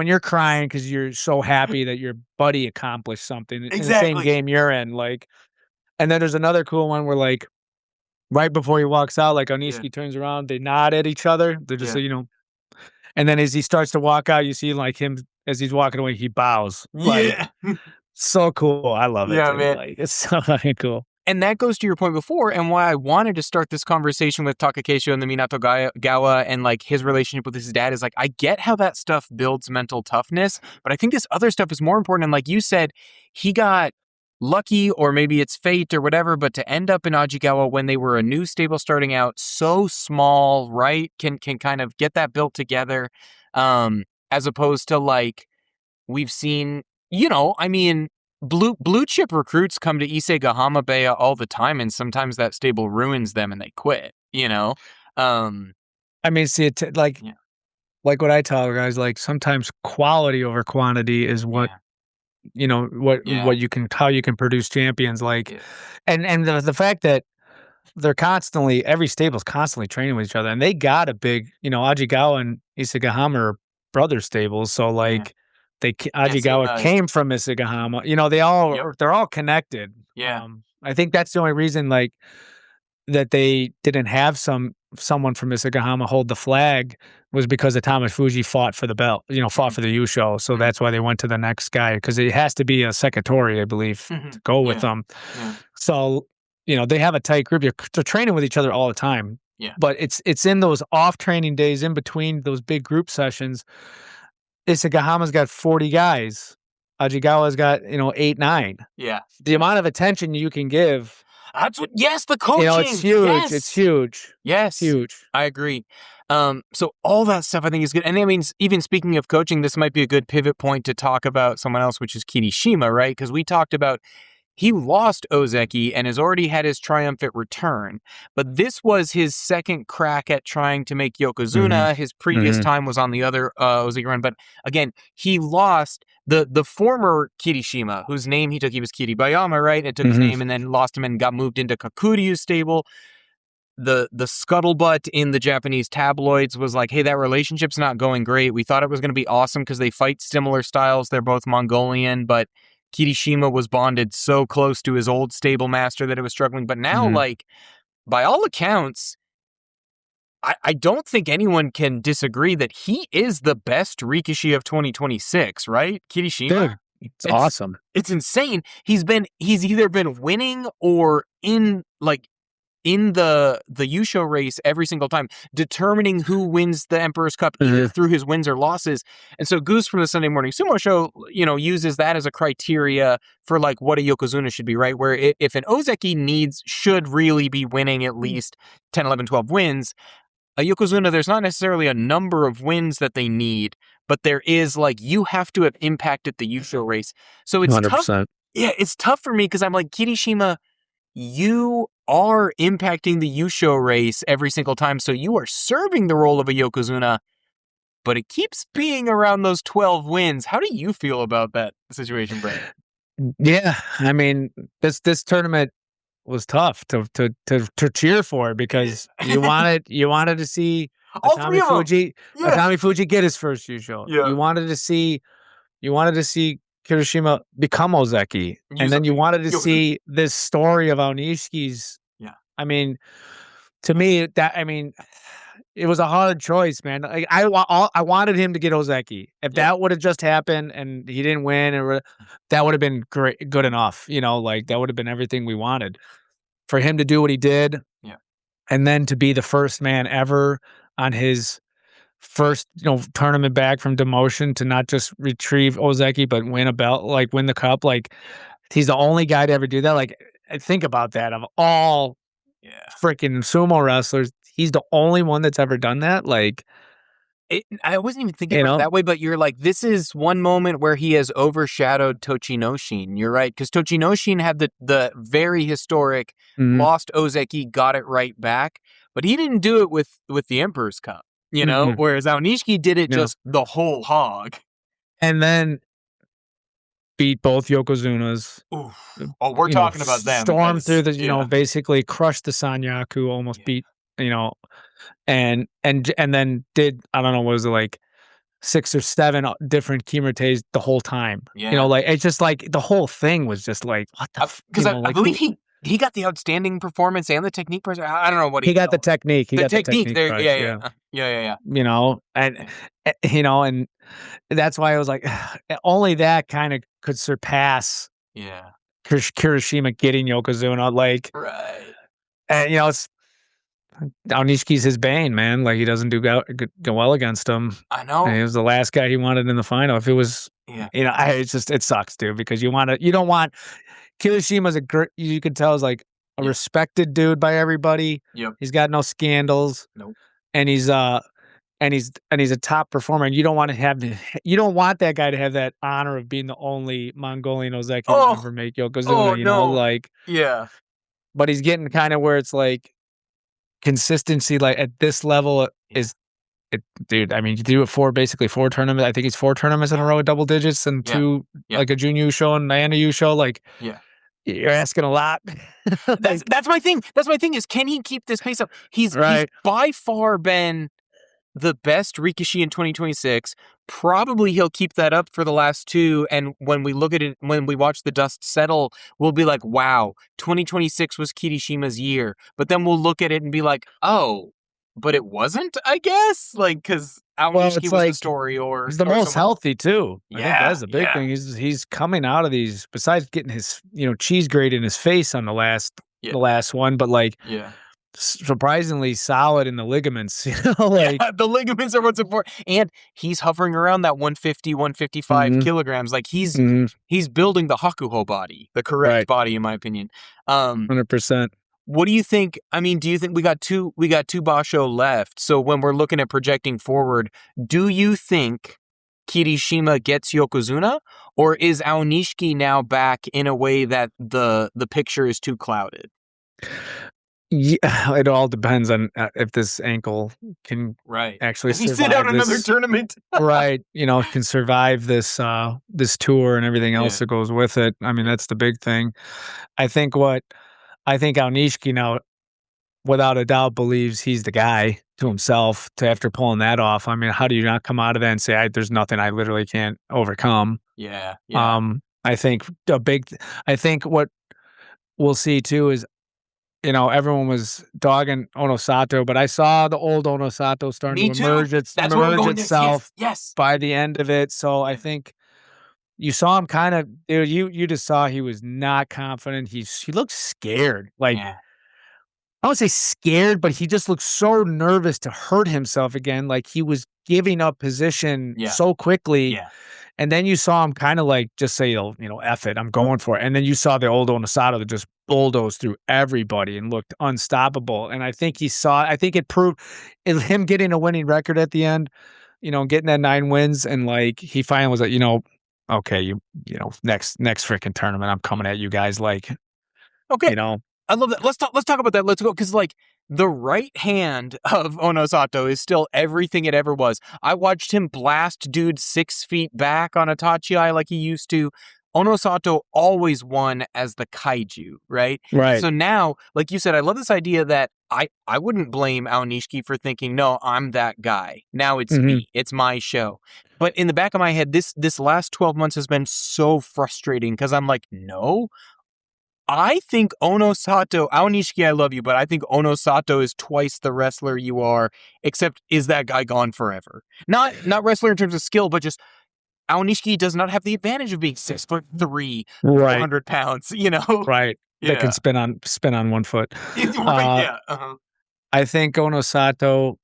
you're crying because you're so happy that your buddy accomplished something in the same game you're in, like, and then there's another cool one where, like, right before he walks out, like, Aonishiki turns around, they nod at each other, they're just, and then as he starts to walk out, you see, like, him, as he's walking away, he bows. Like, so cool. I love it. Yeah, dude. Man. Like, it's so fucking cool. And that goes to your point before, and why I wanted to start this conversation with Takakeisho and the Minato Gawa and, like, his relationship with his dad is, like, I get how that stuff builds mental toughness, but I think this other stuff is more important. And like you said, he got lucky, or maybe it's fate or whatever, but to end up in Ajigawa when they were a new stable starting out, so small, right? Can kind of get that built together, as opposed to, like, we've seen, I mean, blue chip recruits come to Issei Gahamabeya all the time, and sometimes that stable ruins them and they quit, I mean, see, like what I tell guys, like, sometimes quality over quantity is what what you can, how you can produce champions, like, and the fact that they're constantly, every stable's constantly training with each other, and they got a big, Ajigawa and Isagahama are brother stables, so, like, Ajigawa came from Isagahama, they're all connected. I think that's the only reason, like, that they didn't have someone from Isagahama hold the flag was because Atamifuji fought for the belt, fought for the yusho. So that's why they went to the next guy, because it has to be a Sekitori, I believe, to go with them. So, they have a tight group. They're training with each other all the time. But it's in those off training days in between those big group sessions. Isagahama's got 40 guys. Ajigawa's got, 8, 9. The amount of attention you can give. That's what, the coaching. It's huge. Yes. It's huge. Yes. Huge. I agree. So all that stuff I think is good. And I mean, even speaking of coaching, this might be a good pivot point to talk about someone else, which is Kirishima, right? Because we talked about he lost Ozeki and has already had his triumphant return. But this was his second crack at trying to make Mhm. Yokozuna. His previous Mhm. time was on the other Ozeki run. But again, he lost the former Kirishima, whose name he took. He was Kiribayama, right? It took his Mhm. name and then lost him and got moved into Kakuryu's stable. The scuttlebutt in the Japanese tabloids was like, hey, that relationship's not going great. We thought it was going to be awesome because they fight similar styles. They're both Mongolian, but Kirishima was bonded so close to his old stable master that it was struggling. But now, Mhm. like, by all accounts, I don't think anyone can disagree that he is the best Rikishi of 2026, right? Kirishima? Dude, it's It's awesome. it's insane. He's either been winning or in the yusho race every single time, determining who wins the Emperor's Cup either Mhm. through his wins or losses. And so Goose from the Sunday Morning Sumo Show, uses that as a criteria for like what a Yokozuna should be, right? Where if an Ozeki should really be winning at least 10, 11, 12 wins, a Yokozuna, there's not necessarily a number of wins that they need, but there is like, you have to have impacted the yusho race. So it's tough. 100%. Yeah, it's tough for me because I'm like, Kirishima, you are impacting the yusho race every single time, so you are serving the role of a Yokozuna, but it keeps being around those 12 wins. How do you feel about that situation, Brett? Yeah, I mean, this tournament was tough to cheer for because you wanted to see All three of them. Yeah. Atami Fuji get his first Yusho. Yeah. You wanted to see Kirishima become Ozeki, and then you wanted to Yokozuna. see this story of Aonishiki's. Yeah. I mean, to me, it was a hard choice, man. Like I wanted him to get Ozeki. If Yeah. that would have just happened and he didn't win, that would have been great, good enough. Like that would have been everything we wanted for him to do what he did, Yeah. and then to be the first man ever on his first, tournament back from demotion to not just retrieve Ozeki but win a belt, like win the cup. Like he's the only guy to ever do that. Like think about that. Of all Yeah. freaking sumo wrestlers, he's the only one that's ever done that. Like, I wasn't even thinking you about it know, that way, but you're like, this is one moment where he has overshadowed Tochinoshin. You're right, because Tochinoshin had the very historic mhm, lost Ozeki, got it right back, but he didn't do it with the Emperor's Cup, mhm, whereas Aonishiki did it yeah. just the whole hog. And then beat both Yokozunas. Oof. Oh, we're talking about them Storm through because, the, yeah. basically crushed the Sanyaku, almost Yeah. beat, you know, and then did, I don't know, what was it, like 6 or 7 different Kimates the whole time. Yeah. Like it's just like the whole thing was just like, what the, Because I like believe who he got the outstanding performance and the technique person. I don't know what he he got the felt. technique. He The got the technique technique there. prize. Yeah, Yeah. yeah. Yeah. And Yeah. and that's why I was like, only that kind of could surpass Yeah. Kirishima getting Yokozuna. Like, Right. and it's Aonishiki's his bane, man. Like he doesn't go well against him. I And know. he was the last guy he wanted in the final. If it was, Yeah. it's just it sucks, dude, because you don't want Kirishima's a great. You can tell is like a Yeah. respected dude by everybody. Yep. He's got no scandals, Nope. and he's a top performer. And you don't want that guy to have that honor of being the only Mongolian Ozeki to Oh. ever make Oh Yokozuna. no. Like, Yeah. but he's getting kind of where it's like consistency, like at this level Yeah. is it, dude. I mean, you do it for basically 4 tournaments. I think it's 4 tournaments in a Yeah. row with double digits and Yeah. two, Yeah. like a junior show and Diana U show. Like, Yeah. you're asking a lot. That's Like, that's my thing. That's my thing is, can he keep this pace up? He's right. by far been the best Rikishi in 2026. Probably he'll keep that up for the last two. And when we look at it, when we watch the dust settle, we'll be like, wow, 2026 was Kirishima's year. But then we'll look at it and be like, oh, but it wasn't, I guess? Like, because Well, Aonishiki it's was the like story he's the or most someone else. healthy too. I think Yeah, that's the big yeah, thing. He's coming out of these, besides getting his, cheese grate in his face on yeah, the last one, but like yeah. surprisingly solid in the ligaments, like, Yeah, the ligaments are what's important. And he's hovering around that 150, 155 mhm, kilograms. Like mhm, he's building the Hakuho body, the correct right, body, in my opinion. Um, 100%. what do you think? I mean, do you think we got two Basho left? So when we're looking at projecting forward, do you think Kirishima gets Yokozuna, or is Aonishiki now back in a way that the picture is too clouded? Yeah, it all depends on if this ankle can Right. actually Does he sit out survive another this. tournament? Right, can survive this tour and everything else Yeah. that goes with it. I mean, Yeah. that's the big thing. I think Aonishiki now, without a doubt, believes he's the guy to himself to after pulling that off. I mean, how do you not come out of that and say, "There's nothing I literally can't overcome?" Yeah. Yeah. Um, I think I think what we'll see too is, everyone was dogging Onosato, but I saw the old Onosato starting Me to too. That's where I'm emerge going next. Yes. itself Yes. by the end of it. So I Yeah. think you saw him kind of, dude, you just saw he was not confident. He looked scared. Like, Yeah. I don't say scared, but he just looked so nervous to hurt himself again. Like he was giving up position Yeah. so quickly. Yeah. And then you saw him kind of like just say, F it, I'm going for it. And then you saw the old Onosato that just bulldozed through everybody and looked unstoppable. And I think it proved him getting a winning record at the end, getting that 9 wins. And like, he finally was like, okay, next freaking tournament, I'm coming at you guys. Like, Okay. you know, I love that. Let's talk about that. Let's go, because like the right hand of Onosato is still everything it ever was. I watched him blast dudes 6 feet back on a Tachiai like he used to. Onosato always won as the kaiju, right? right. So now, like you said, I love this idea that I wouldn't blame Aonishiki for thinking, no, I'm that guy. Now it's Hmm. me. It's my show. But in the back of my head, this last 12 months has been so frustrating because I'm like, no, I think Aonishiki, I love you, but I think Onosato is twice the wrestler you are, except is that guy gone forever? Not wrestler in terms of skill, but just Aonishiki does not have the advantage of being 6'3", Right. 400 pounds, you know? Right. That can Yeah. spin on 1 foot. Right, Uh, yeah. Uh-huh. I think Onosato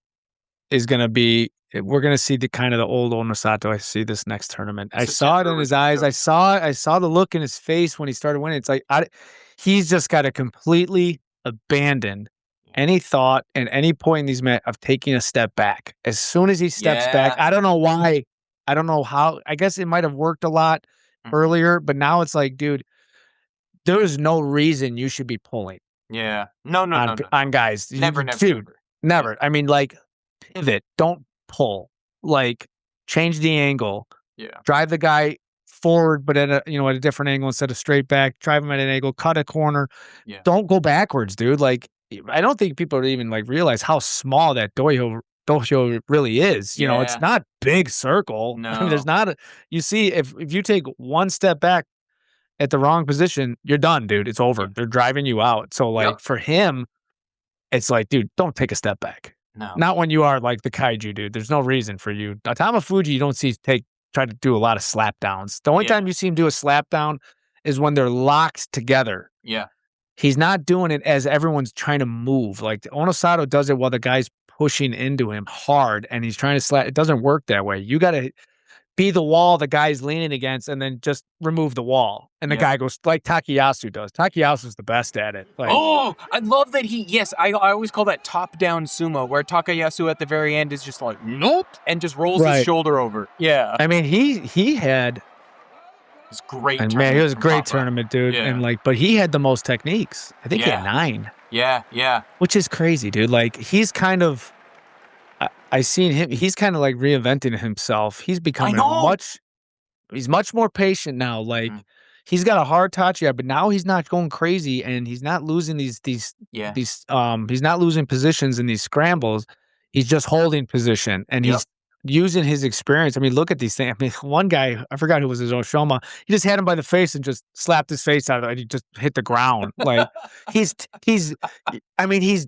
is gonna be we're gonna see the kind of the old Onosato I see this next tournament. I saw it September in with his the eyes. show. I saw the look in his face when he started winning. It's like he's just gotta completely abandon any thought at any point in these men of taking a step back. As soon as he steps back, Yeah. I don't know why. I don't know how. I guess it might have worked a lot Mhm. earlier, but now it's like, dude, there is no reason you should be pulling Yeah. No, no, no, no, on no. guys. Never, never, Dude, never. Yeah. never. I mean, like, pivot, don't pull. Like, change the angle. Yeah. Drive the guy forward, but at a different angle instead of straight back. Drive him at an angle. Cut a corner. Yeah. Don't go backwards, dude. Like, I don't think people even like realize how small that dojo really is. It's Yeah. not big circle. I mean, there's No. not a. You see, if you take one step back at the wrong position, you're done, dude. It's over. Yeah. They're driving you out. So, Yep. like, for him, it's like, dude, don't take a step back. No. Not when you are like the kaiju, dude. There's no reason for you. Atamifuji, you don't see try to do a lot of slap downs. The only Yeah. time you see him do a slap down is when they're locked together. Yeah. He's not doing it as everyone's trying to move. Like Onosato does it while the guy's pushing into him hard and he's trying to slap. It doesn't work that way. You got to be the wall the guy's leaning against and then just remove the wall. And the Yeah. guy goes like Takayasu does. Takayasu's the best at it. Like, Oh, I love that yes, I always call that top-down sumo, where Takayasu at the very end is just like, nope, and just rolls his right. shoulder over. Yeah. I mean, he had It's great and man, it tournament was a from great Papa. tournament, dude. And Yeah. like, but he had the most techniques. I think he had Yeah. 9, Yeah. Yeah. which is crazy, dude. Like, he's kind of I seen him. He's kind of like reinventing himself. I know. He's much more patient now. Like, Mhm. he's got a hard touch, yeah, but now he's not going crazy and he's not losing Yeah. he's not losing positions in these scrambles. He's just holding position and Yep. he's using his experience. I mean, look at these things. I mean, one guy, I forgot who was his Oshoma, he just had him by the face and just slapped his face out of it and he just hit the ground. Like, he's I mean, he's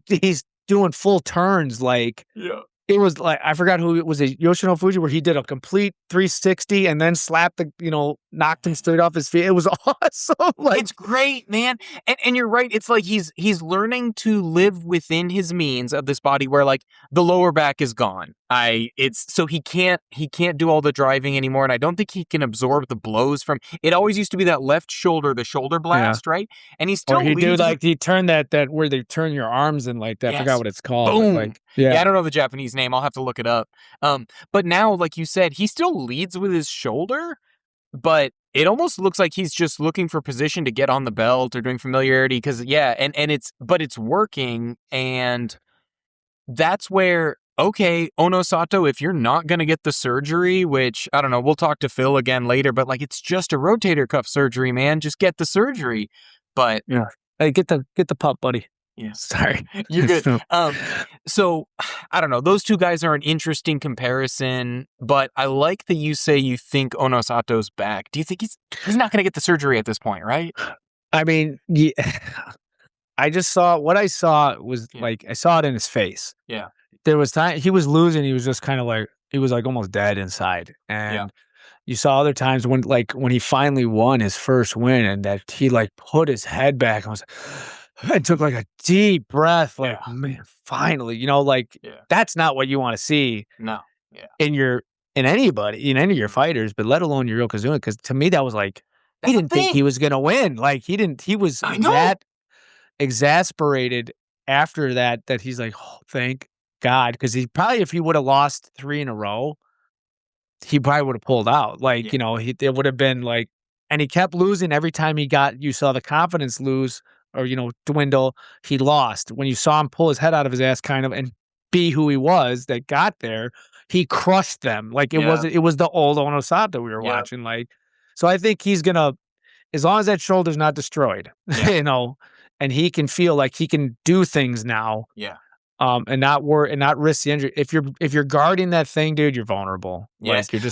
doing full turns like Yeah. it was like I forgot who it was, a Yoshino Fuji where he did a complete 360 and then slapped the knocked him straight off his feet. It was awesome. Like, it's great, man. And you're right. It's like he's learning to live within his means of this body where like the lower back is gone. It's so he can't do all the driving anymore. And I don't think he can absorb the blows from it. Always used to be that left shoulder, the shoulder yeah. blast, right? And he Or still he do leads like he turn that where they turn your arms in like that. I forgot yes. what it's called, but Boom. like Yeah, I don't know the Japanese name. I'll have to look it up. But now, like you said, he still leads with his shoulder, but it almost looks like he's just looking for position to get on the belt or doing familiarity because it's working, and that's where okay, Onosato, if you're not gonna get the surgery, which I don't know, we'll talk to Phil again later, but like it's just a rotator cuff surgery, man. Just get the surgery. But yeah. Hey, get the pup, buddy. yeah. Sorry. You're good. So I don't know. Those two guys are an interesting comparison, but I like that you say you think Onosato's back. Do you think he's not going to get the surgery at this point, right? I mean, yeah, I just saw what I saw was Yeah. like I saw it in his face. Yeah. There was time he was losing. He was just kind of like he was like almost dead inside, and Yeah. you saw other times when he finally won his first win, and that he like put his head back and was and took like a deep breath, like Yeah. man, finally, like Yeah. that's not what you want to see No. Yeah. in anybody in any of your fighters, but let alone your Yokozuna. Because to me, that was like he That's the didn't think thing. he was gonna win. Like he didn't. He was I know. that exasperated after that he's like, oh, thank God, because he probably if he would have lost 3 in a row, he probably would have pulled out. Like, Yeah. it would have been like, and he kept losing every time you saw the confidence lose or, dwindle, he lost. When you saw him pull his head out of his ass kind of and be who he was that got there, he crushed them. Like Yeah. it was the old Onosato we were Yeah. watching. Like, so I think he's gonna, as long as that shoulder's not destroyed, Yeah. and he can feel like he can do things now, Yeah. and not worry and not risk the injury. If you're guarding that thing, dude, you're vulnerable. Yes. Like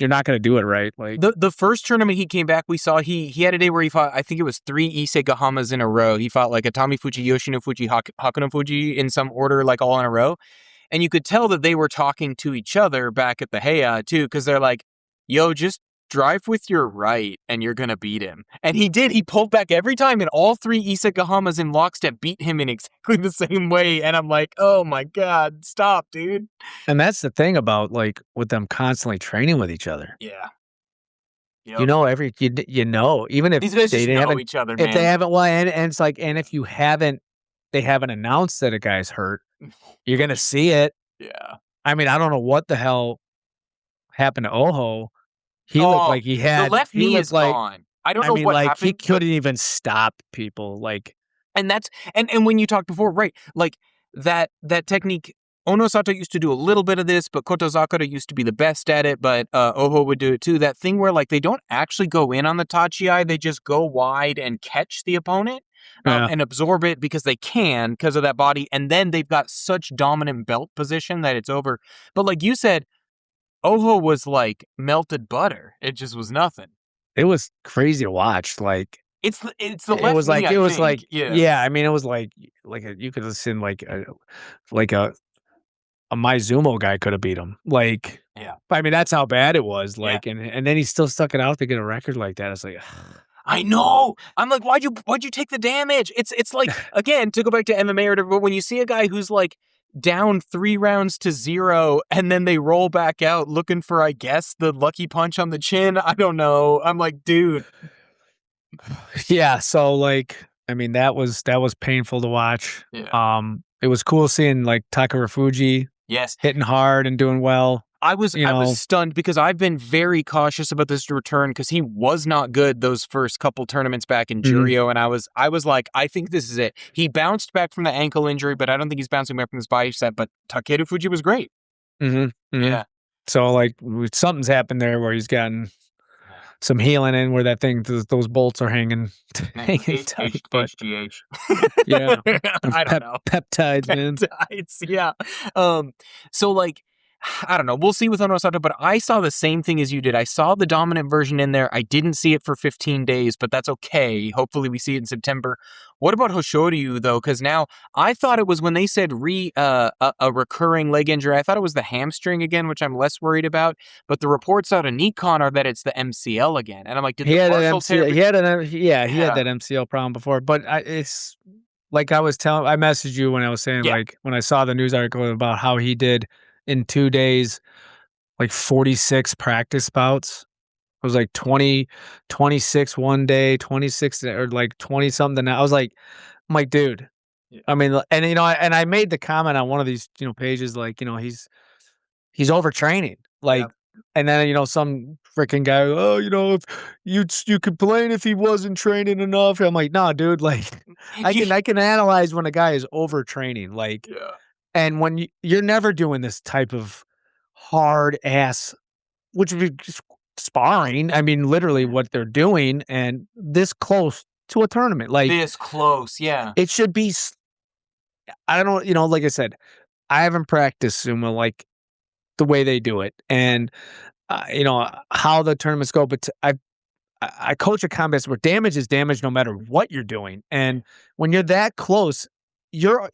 you're not gonna do it right. Like The first tournament he came back, we saw he had a day where he fought, I think it was 3 Isegahamas in a row. He fought like Atamifuji, Yoshinofuji, Hakunofuji in some order, like all in a row. And you could tell that they were talking to each other back at the Heya too, because they're like, yo, just drive with your right and you're gonna beat him. And he did. He pulled back every time, and all 3 Isegahamas in lockstep beat him in exactly the same way. And I'm like, oh my God, stop, dude. and that's the thing about like with them constantly training with each other. Yeah. You Yep. know even if These guys they just didn't know haven't each other, if they man. haven't well and it's like and if you haven't they haven't announced that a guy's hurt, you're gonna see it. Yeah. I mean, I don't know what the hell happened to Oho. He looked Oh, like the left knee is like gone. I don't I know mean, what like, he happened, but couldn't even stop people, like and that's and when you talked before, right? Like that technique. Onosato used to do a little bit of this, but Kotozakura used to be the best at it. But Oho would do it too. That thing where like they don't actually go in on the tachi, they just go wide and catch the opponent yeah. and absorb it because they can because of that body, and then they've got such dominant belt position that it's over. But like you said, Oho was like melted butter. It just was nothing. It was crazy to watch, like, It's the it was left knee, like I think. Yeah. yeah, I mean, it was like you could have seen, like a Mizumo guy could have beat him, like Yeah. I mean, that's how bad it was, Yeah. like, and then he still stuck it out to get a record like that, it's like I know. I'm like, why'd you take the damage? It's like, again, to go back to MMA or whatever, but when you see a guy who's like down 3 rounds to 0 and then they roll back out looking for, I guess, the lucky punch on the chin. I don't know. I'm like, dude. yeah, so, like, I mean, that was painful to watch, Yeah. it was cool seeing, like, Takarafuji Yes. hitting hard and doing well. I was stunned because I've been very cautious about this return because he was not good those first couple tournaments back in Jurio, and I was like, I think this is it. He bounced back from the ankle injury, but I don't think he's bouncing back from his bicep. But Takeru Fuji was great. Yeah. So like something's happened there where he's gotten some healing in where that thing those bolts are hanging tight. But HGH. yeah, I don't know. peptides, man. Peptides, yeah. So like, I don't know. We'll see with Onosato, but I saw the same thing as you did. I saw the dominant version in there. I didn't see it for 15 days, but that's okay. Hopefully we see it in September. What about Hoshoryu, though? Because now I thought it was when they said a recurring leg injury, I thought it was the hamstring again, which I'm less worried about. But the reports out of Nikon are that it's the MCL again. And I'm like, did He the had an partial tear? MCL. He had an he had Yeah. that MCL problem before, but it's like I messaged you when I was saying Yeah. like when I saw the news article about how he did in 2 days like 46 practice bouts. It was like 26 one day, 26 or like 20 something. I'm like, dude. Yeah. I mean, and I made the comment on one of these pages like he's overtraining like. Yep. And then some freaking guy, oh, if you complain if he wasn't training enough. I'm like, nah, dude, like I can analyze when a guy is overtraining, like, Yeah. and when you're never doing this type of hard ass, which would be just sparring. I mean, literally what they're doing, and this close to a tournament, like This close, yeah. it should be. I don't, like I said, I haven't practiced sumo like the way they do it, and how the tournaments go. But I coach a contest where damage is damage no matter what you're doing, and when you're that close, you're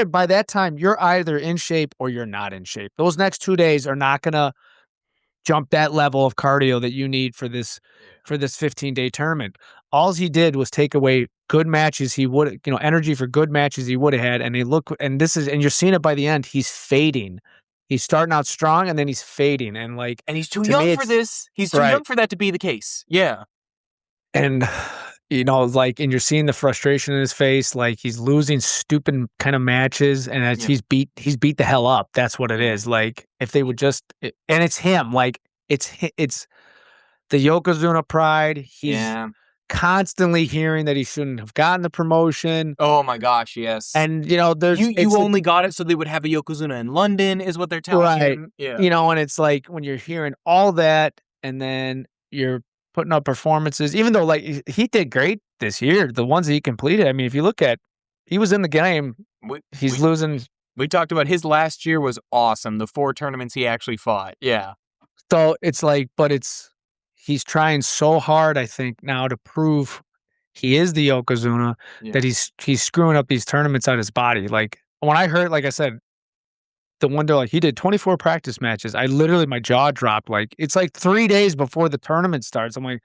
by that time you're either in shape or you're not in shape. Those next 2 days are not gonna jump that level of cardio that you need for this 15-day tournament. All he did was take away good matches he would, energy for good matches he would have had, and and you're seeing it by the end. He's fading. He's starting out strong, and then he's fading, and like, And he's too to young me, for this. He's too right. young for that to be the case. Yeah. And like, and you're seeing the frustration in his face, like he's losing stupid kind of matches, and Yeah. he's beat the hell up. That's what it is. Like, if they would just, and it's him, like it's the Yokozuna pride. He's constantly hearing that he shouldn't have gotten the promotion. Oh my gosh, yes. And there's you only got it so they would have a Yokozuna in London, is what they're telling him. Yeah. And it's like when you're hearing all that, and then you're putting up performances, even though like he did great this year, the ones that he completed. I mean, if you look at, he was in the game. He's losing. We talked about his last year was awesome. The 4 tournaments he actually fought. Yeah. So it's like, but he's trying so hard, I think, now to prove he is the Yokozuna, that he's screwing up these tournaments on his body. Like when I heard, like I said, the one day, like he did 24 practice matches, I literally, my jaw dropped. Like it's like 3 days before the tournament starts. I'm like,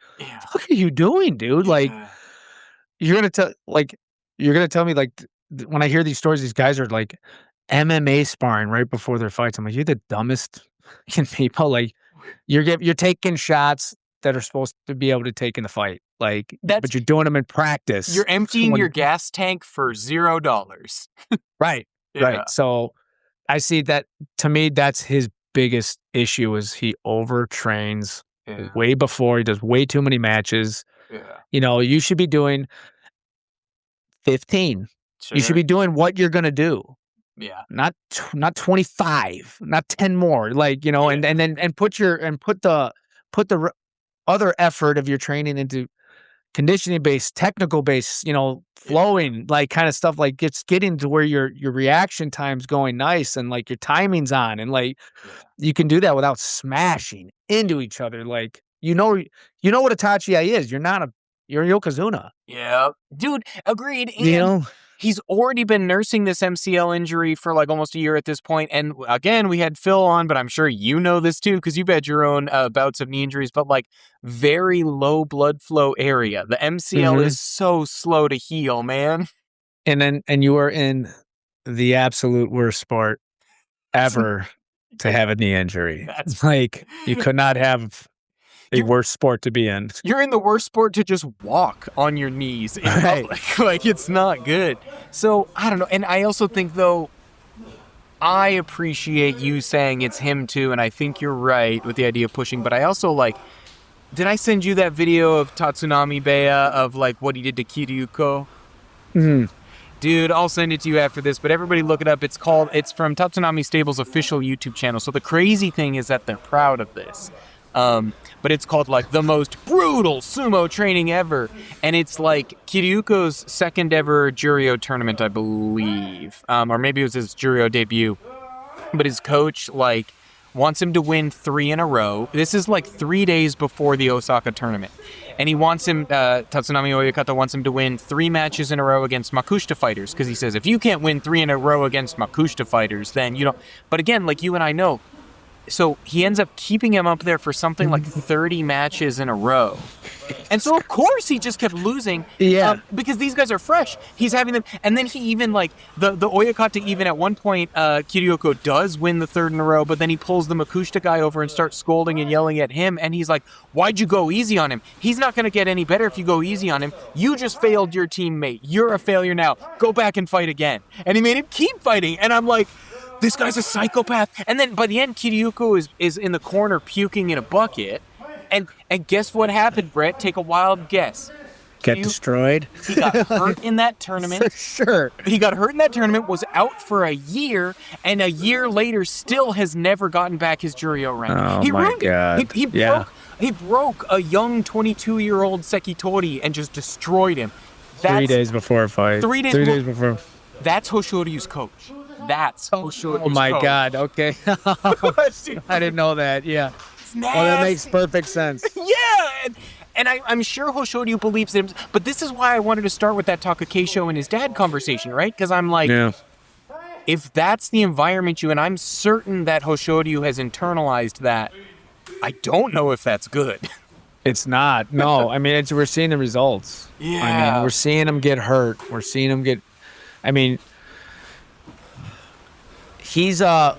what are you doing, dude? Like you're gonna tell me like when I hear these stories, these guys are like MMA sparring right before their fights. I'm like, you're the dumbest people. Like you're taking shots that are supposed to be able to take in the fight. Like, but you're doing them in practice. You're emptying your gas tank for $0. Right. Yeah. Right. So I see that, to me, that's his biggest issue is he overtrains way before. He does way too many matches. Yeah. You should be doing 15. Sure. You should be doing what you're going to do. Yeah. Not 25, not 10 more. Like, and then put the other effort of your training into conditioning based, technical based, flowing, like kind of stuff, like getting to where your reaction time's going nice, and like your timing's on, and like you can do that without smashing into each other. Like, what a Tachi is. You're a Yokozuna. Yeah. Dude, agreed. And he's already been nursing this MCL injury for like almost a year at this point. And again, we had Phil on, but I'm sure you know this too, because you've had your own bouts of knee injuries, but like very low blood flow area. The MCL is so slow to heal, man. And you are in the absolute worst sport ever to have a knee injury. That's like, you could not have a worse sport to be in. You're in the worst sport to just walk on your knees in public. Like, it's not good. So, I don't know. And I also think, though, I appreciate you saying it's him, too, and I think you're right with the idea of pushing, but I also, like, did I send you that video of Tatsunami Bea of, like, what he did to Kiryuko? Mm-hmm. Dude, I'll send it to you after this, but everybody look it up. It's from Tatsunami Stable's official YouTube channel. So the crazy thing is that they're proud of this. But it's called like the most brutal sumo training ever. And it's like Kiryuko's second ever Juryo tournament, I believe. Or maybe it was his Juryo debut. But his coach like wants him to win 3 in a row. This is like 3 days before the Osaka tournament. And he wants him, Tatsunami Oyakata wants him to win 3 matches in a row against Makushita fighters, because he says, if you can't win 3 in a row against Makushita fighters, then you don't. But again, like you and I know, so he ends up keeping him up there for something like 30 matches in a row. And so, of course, he just kept losing. Because these guys are fresh. He's having them. And then he even, like, the Oyakata even at one point, Kiriyoko does win the 3rd in a row, but then he pulls the Makushita guy over and starts scolding and yelling at him. And he's like, why'd you go easy on him? He's not going to get any better if you go easy on him. You just failed your teammate. You're a failure now. Go back and fight again. And he made him keep fighting. And I'm like, this guy's a psychopath. And then by the end, Kiriyoko is in the corner puking in a bucket. And guess what happened, Brett? Take a wild guess. Get destroyed? He got hurt in that tournament. For sure. He got hurt in that tournament, was out for a year, and a year later still has never gotten back his Juryo rank. Oh, he my God. He broke a young 22-year-old Sekitori and just destroyed him. 3 days before a fight. 3 days, 3 days before. That's Hoshoryu's coach. That's Hoshoryu's coach. Oh, my God. Okay. I didn't know that. Yeah. Well, that makes perfect sense. Yeah, and I'm sure Hoshoryu believes in him, but this is why I wanted to start with that Takakeisho and his dad conversation, right? Because I'm like, if that's the environment and I'm certain that Hoshoryu has internalized that, I don't know if that's good. It's not. No, I mean, we're seeing the results. Yeah. I mean, we're seeing him get hurt. We're seeing him get, I mean, he's, I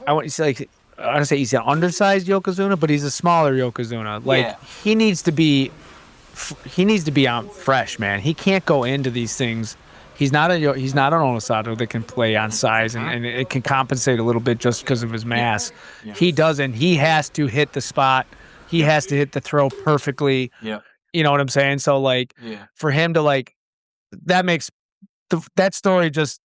want to say, like, I want to say he's an undersized Yokozuna, but he's a smaller Yokozuna. Like he needs to be on fresh, man. He can't go into these things. He's not an Onosato that can play on size and it can compensate a little bit just because of his mass. Yeah. He doesn't. He has to hit the spot. He has to hit the throw perfectly. Yeah. You know what I'm saying? So like for him to like that makes that story just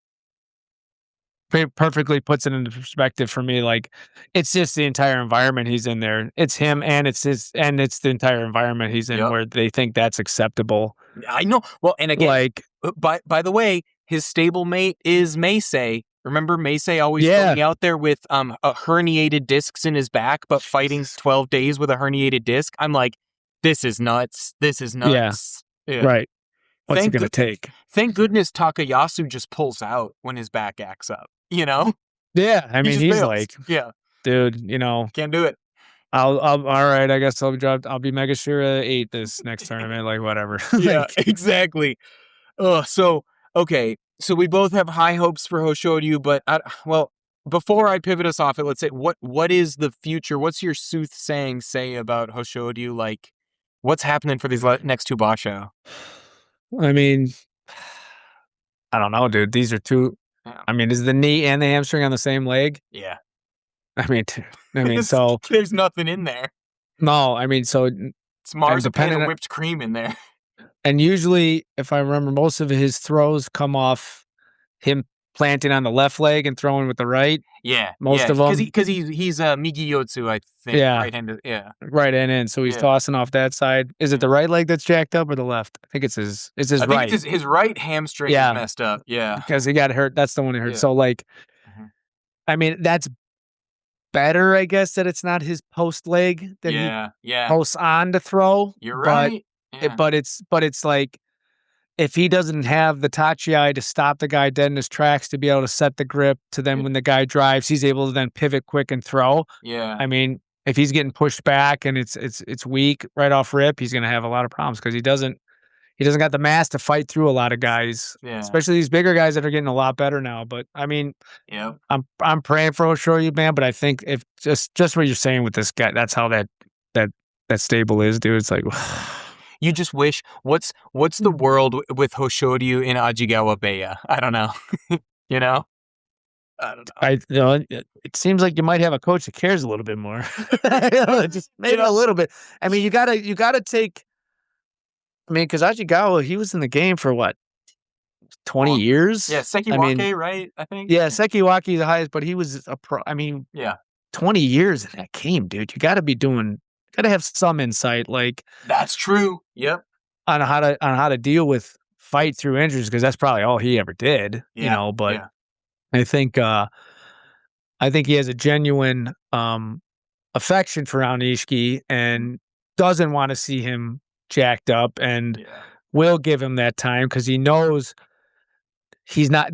perfectly puts it into perspective for me. Like it's just the entire environment he's in there. It's him and it's the entire environment he's in where they think that's acceptable. I know. Well, and again, like by the way, his stablemate is Meisei. Remember Meisei always going out there with a herniated discs in his back, but fighting 12 days with a herniated disc. I'm like, this is nuts. This is nuts. Yeah. Right. What's it gonna take? Thank goodness Takayasu just pulls out when his back acts up. You know? Yeah, I mean, he's like, dude, you know, can't do it. I'll all right, I guess I'll be Megashira 8 this next tournament, like whatever. Yeah, exactly. So so we both have high hopes for Hoshoryu, but before I pivot us off it, let's say what is the future? What's your soothsaying say about Hoshoryu? Like, what's happening for these next 2 basho? I mean, I don't know, dude. These are 2. I mean, is the knee and the hamstring on the same leg? Yeah. I mean, so there's nothing in there. No, I mean, so it's marzipan and whipped cream in there. And usually, if I remember, most of his throws come off him planting on the left leg and throwing with the right. Yeah, most of them because he's Migi Yotsu, I think. Yeah, right-handed. Yeah, right and in. So he's tossing off that side. Is it the right leg that's jacked up or the left? I think it's his. It's his right. Think it's his right hamstring is messed up. Yeah, because he got hurt. That's the one he hurt. So like, I mean, that's better, I guess, that it's not his post leg that he posts on to throw. You're right. But it's like, if he doesn't have the tachi to stop the guy dead in his tracks to be able to set the grip to then when the guy drives, he's able to then pivot quick and throw. Yeah. I mean, if he's getting pushed back and it's weak right off rip, he's going to have a lot of problems because he doesn't got the mass to fight through a lot of guys, especially these bigger guys that are getting a lot better now. But I mean, I'm praying for Hoshoryu, man. But I think if just what you're saying with this guy, that's how that stable is, dude. It's like. You just wish, what's the world with Hoshoryu in Ajigawa Beya? I don't know. You know? I don't know. It seems like you might have a coach that cares a little bit more. Just maybe a little bit. I mean, you gotta take. I mean, because Ajigawa, he was in the game for what, 20 years? Yeah, Sekiwake, right? I think. Yeah, Sekiwake is the highest, but he was a pro. I mean, 20 years in that game, dude. You got to be doing. Got to have some insight, like that's true. Yep. On how to deal with fight through injuries, because that's probably all he ever did. You know, but I think I think he has a genuine affection for Aonishiki and doesn't want to see him jacked up and Yeah. will give him that time because he knows he's not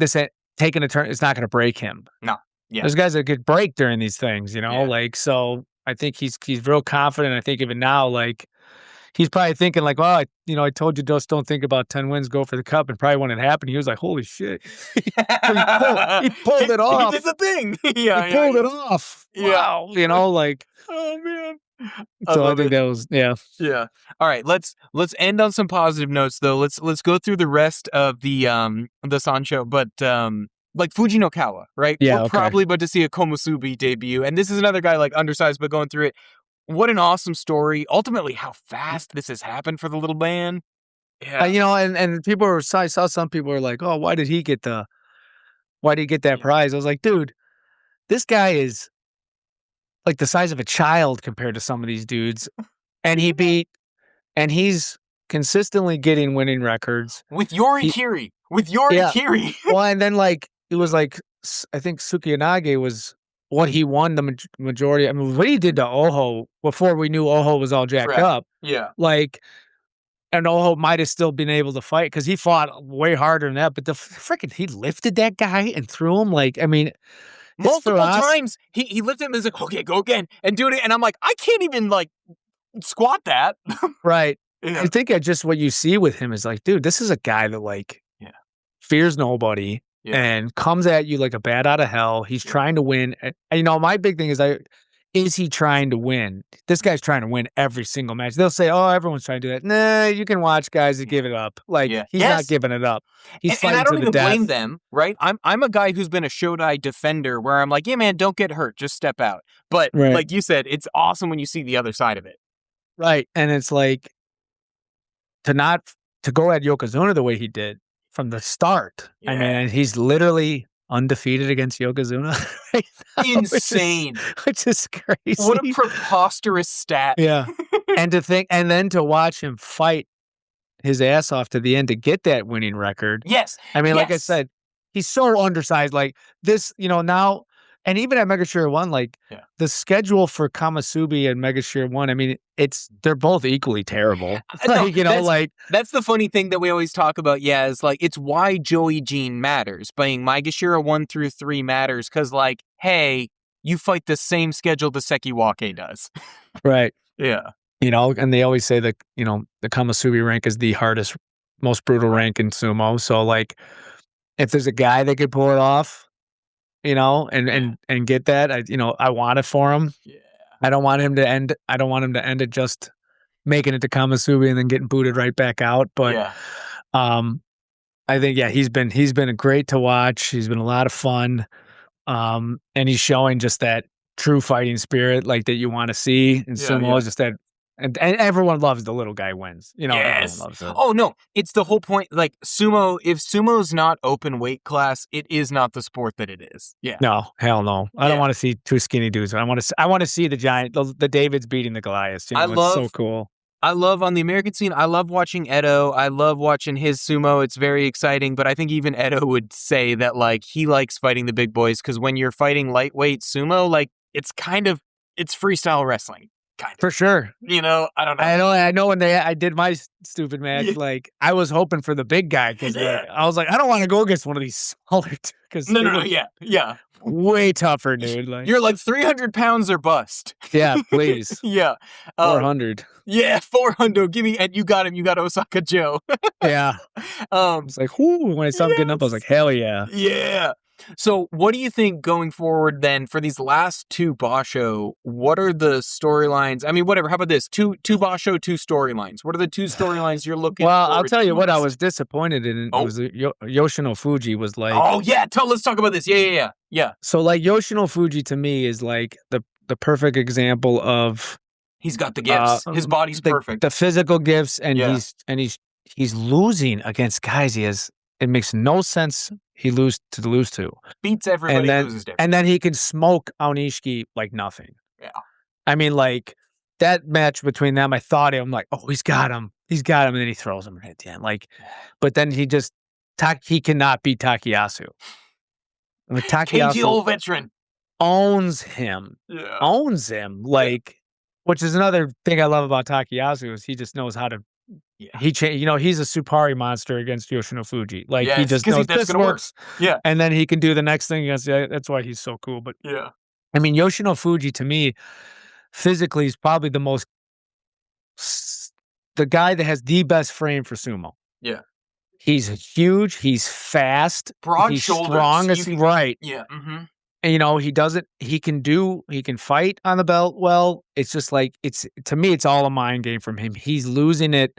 taking a turn. It's not going to break him. No. Yeah. There's guys that get break during these things, Yeah. like so. I think he's real confident. I think even now, like he's probably thinking like, well, I told you just don't think about 10 wins, go for the cup. And probably when it happened, he was like, holy shit, he pulled it He did off. the thing. He Yeah. Yeah. pulled it off. Yeah. Wow, like. Oh man. I So I love think it. that was yeah. Yeah. All right. Let's end on some positive notes though. Let's go through the rest of the Sancho, but like Fujinokawa, right? We're Yeah, okay. probably about to see a Komusubi debut, and this is another guy like undersized but going through it. What an awesome story. Ultimately, how fast this has happened for the little man. Yeah. And people were I saw some people were like, "Oh, why did he get that prize?" I was like, "Dude, this guy is like the size of a child compared to some of these dudes." And he's consistently getting winning records. With He Yorikiri. With Yeah. Yorikiri. Well, and then like it was like I think Sukiyanage was what he won the majority. I mean, what he did to Oho before we knew Oho was all jacked Correct. up. Yeah. Like and Oho might have still been able to fight because he fought way harder than that. But the freaking he lifted that guy and threw him like I mean, his Multiple ferocity. times he lifted him and was like, okay, go again and do it. And I'm like, I can't even like squat that. Right. Yeah. I think just what you see with him is like, dude, this is a guy that like Yeah. fears nobody Yeah. and comes at you like a bat out of hell. He's trying to win. And, my big thing is he trying to win? This guy's trying to win every single match. They'll say, "Oh, everyone's trying to do that." Nah, you can watch guys that give it up. Like Yeah. he's not Yes. giving it up. He's And I fighting don't to the even blame death. them, right? I'm a guy who's been a Shodai defender where I'm like, yeah, man, don't get hurt, just step out. But Right. like you said, it's awesome when you see the other side of it. Right. And it's like to go at Yokozuna the way he did from the start. I Yeah. mean, he's literally undefeated against Yokozuna right now, Insane. which is crazy. What a preposterous stat. Yeah. And then to watch him fight his ass off to the end to get that winning record. Yes. I mean, like I Yes. said, he's so undersized. Like this, now, and even at Mega Share 1, like Yeah. the schedule for Kamasubi and Mega Share 1, I mean, they're both equally terrible. No, Like, that's the funny thing that we always talk about. Yeah, is like it's why Joey Jean matters. Playing Maegashira 1 through 3 matters because, like, hey, you fight the same schedule the Sekiwake does. right. Yeah. And they always say that, the Kamasubi rank is the hardest, most brutal rank in sumo. So, like, if there's a guy that could pull it off, and get that, I want it for him. Yeah. I don't want him to end it just making it to Kamasubi and then getting booted right back out. But, Yeah. I think, yeah, he's been great to watch. He's been a lot of fun. And he's showing just that true fighting spirit, like that you want to see in sumo. Yeah. Just that, and everyone loves the little guy wins. Everyone Yes. loves it. Oh no, it's the whole point. Like sumo, if sumo's not open weight class, it is not the sport that it is. Yeah. No, hell no. I don't Yeah. want to see two skinny dudes. I want to see the giant, the Davids beating the Goliaths. It's so cool. I love on the American scene. I love watching Edo. I love watching his sumo. It's very exciting. But I think even Edo would say that like he likes fighting the big boys because when you're fighting lightweight sumo, like it's freestyle wrestling. Kind of. For sure. I don't know. I know when I did my stupid match, Yeah. like I was hoping for the big guy because I was like, I don't want to go against one of these smaller because No, yeah. way tougher, dude. Like You're like 300 pounds or bust. yeah, please. Yeah. 400. Yeah, 400. Give me, and you got him. You got Osaka Joe. Yeah. It's like, whoo, when I saw him getting up, I was like, hell yeah. Yeah. So what do you think going forward then for these last two Basho? What are the storylines? I mean, whatever. How about this? Two Basho, two storylines. What are the two storylines you're looking Well, forward I'll tell you to what I most? was disappointed in. Oh. It was Yoshino Fuji was like, Oh, yeah. Let's talk about this. Yeah. so like Yoshino Fuji to me is like the perfect example of He's got the gifts. His body's perfect. the physical gifts, and Yeah. he's losing against guys it makes no sense he lose to. Beats everybody, and loses to everybody. and then he can smoke Aonishiki like nothing. Yeah. I mean, like that match between them, I thought I'm like, oh, he's got him, and then he throws him right at the end. Like, but then he cannot beat Takayasu. I mean, KTO veteran. owns him, Yeah. like, which is another thing I love about Takayasu is he just knows how to Yeah. he's a Supari monster against Yoshinofuji. Like he Yes, just 'cause knows that's this gonna work. works, Yeah. and then he can do the next thing. That's why he's so cool. But Yeah. I mean, Yoshinofuji to me, physically, is probably the guy that has the best frame for sumo. Yeah. He's huge. He's fast. Broad He's shoulders. strong You as can right. yeah, mhm. And, he doesn't. He can fight on the belt well. It's just like it's to me, it's all a mind game from him. He's losing it.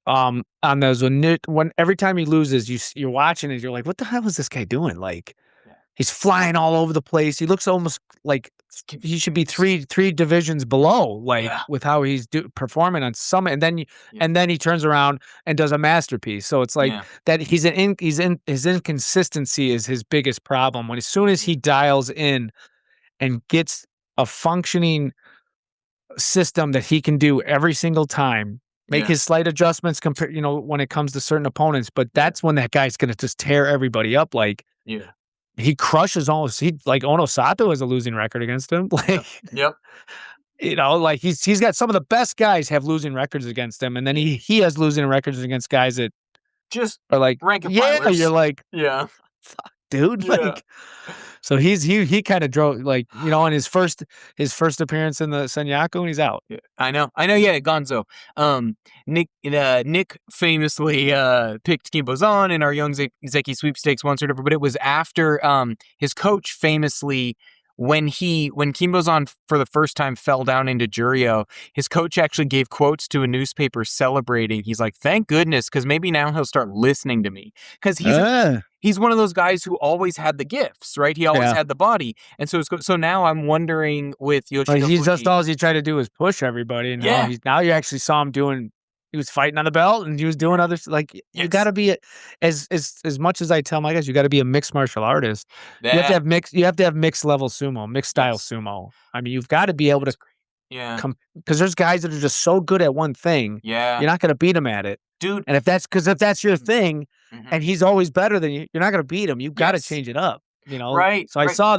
On those when every time he loses, you're watching it. You're like, what the hell is this guy doing? Like Yeah. he's flying all over the place. He looks almost like he should be Confused. three divisions below, like Yeah. with how he's performing on some. Yeah. And then he turns around and does a masterpiece. So it's like Yeah. that. His inconsistency is his biggest problem. When as soon as Yeah. he dials in and gets a functioning system that he can do every single time. Make Yeah. his slight adjustments when it comes to certain opponents, but Yeah. that's when that guy's gonna just tear everybody up. Like Yeah. he crushes almost he like Onosato has a losing record against him. Yep. Like, Yep. like he's got some of the best guys have losing records against him, and then Yeah. he has losing records against guys that Just are like, rank and yeah, you're filers. like, Yeah. dude, Yeah. like so he kind of drove like, in his first appearance in the Senyaku and he's out. Yeah, I know. Yeah, Gonzo. Nick famously picked Kimbozan in our Young Zeki sweepstakes once or whatever, but it was after his coach famously when Kimbozan for the first time fell down into Juryo, his coach actually gave quotes to a newspaper celebrating. He's like, "Thank goodness, because maybe now he'll start listening to me." Because Ah, he's one of those guys who always had the gifts, right? He always yeah. had the body, and so now I'm wondering with Like Yoshino he's just Fuji. all he tried to do was push everybody. And Yeah. now you actually saw him doing. He was fighting on the belt and he was doing other like you got Yes. to be as much as I tell my guys, you got to be a mixed martial artist. You have to That have mixed level sumo, mixed style yes. sumo. I mean, you've got to be able to That's great. Yeah. come because there's guys that are just so good at one thing, Yeah. you're not going to beat him at it. Dude. And if that's your thing, Mhm. and he's always better than you, you're not going to beat him. You've got to Yes. change it up. Right. So I Right. saw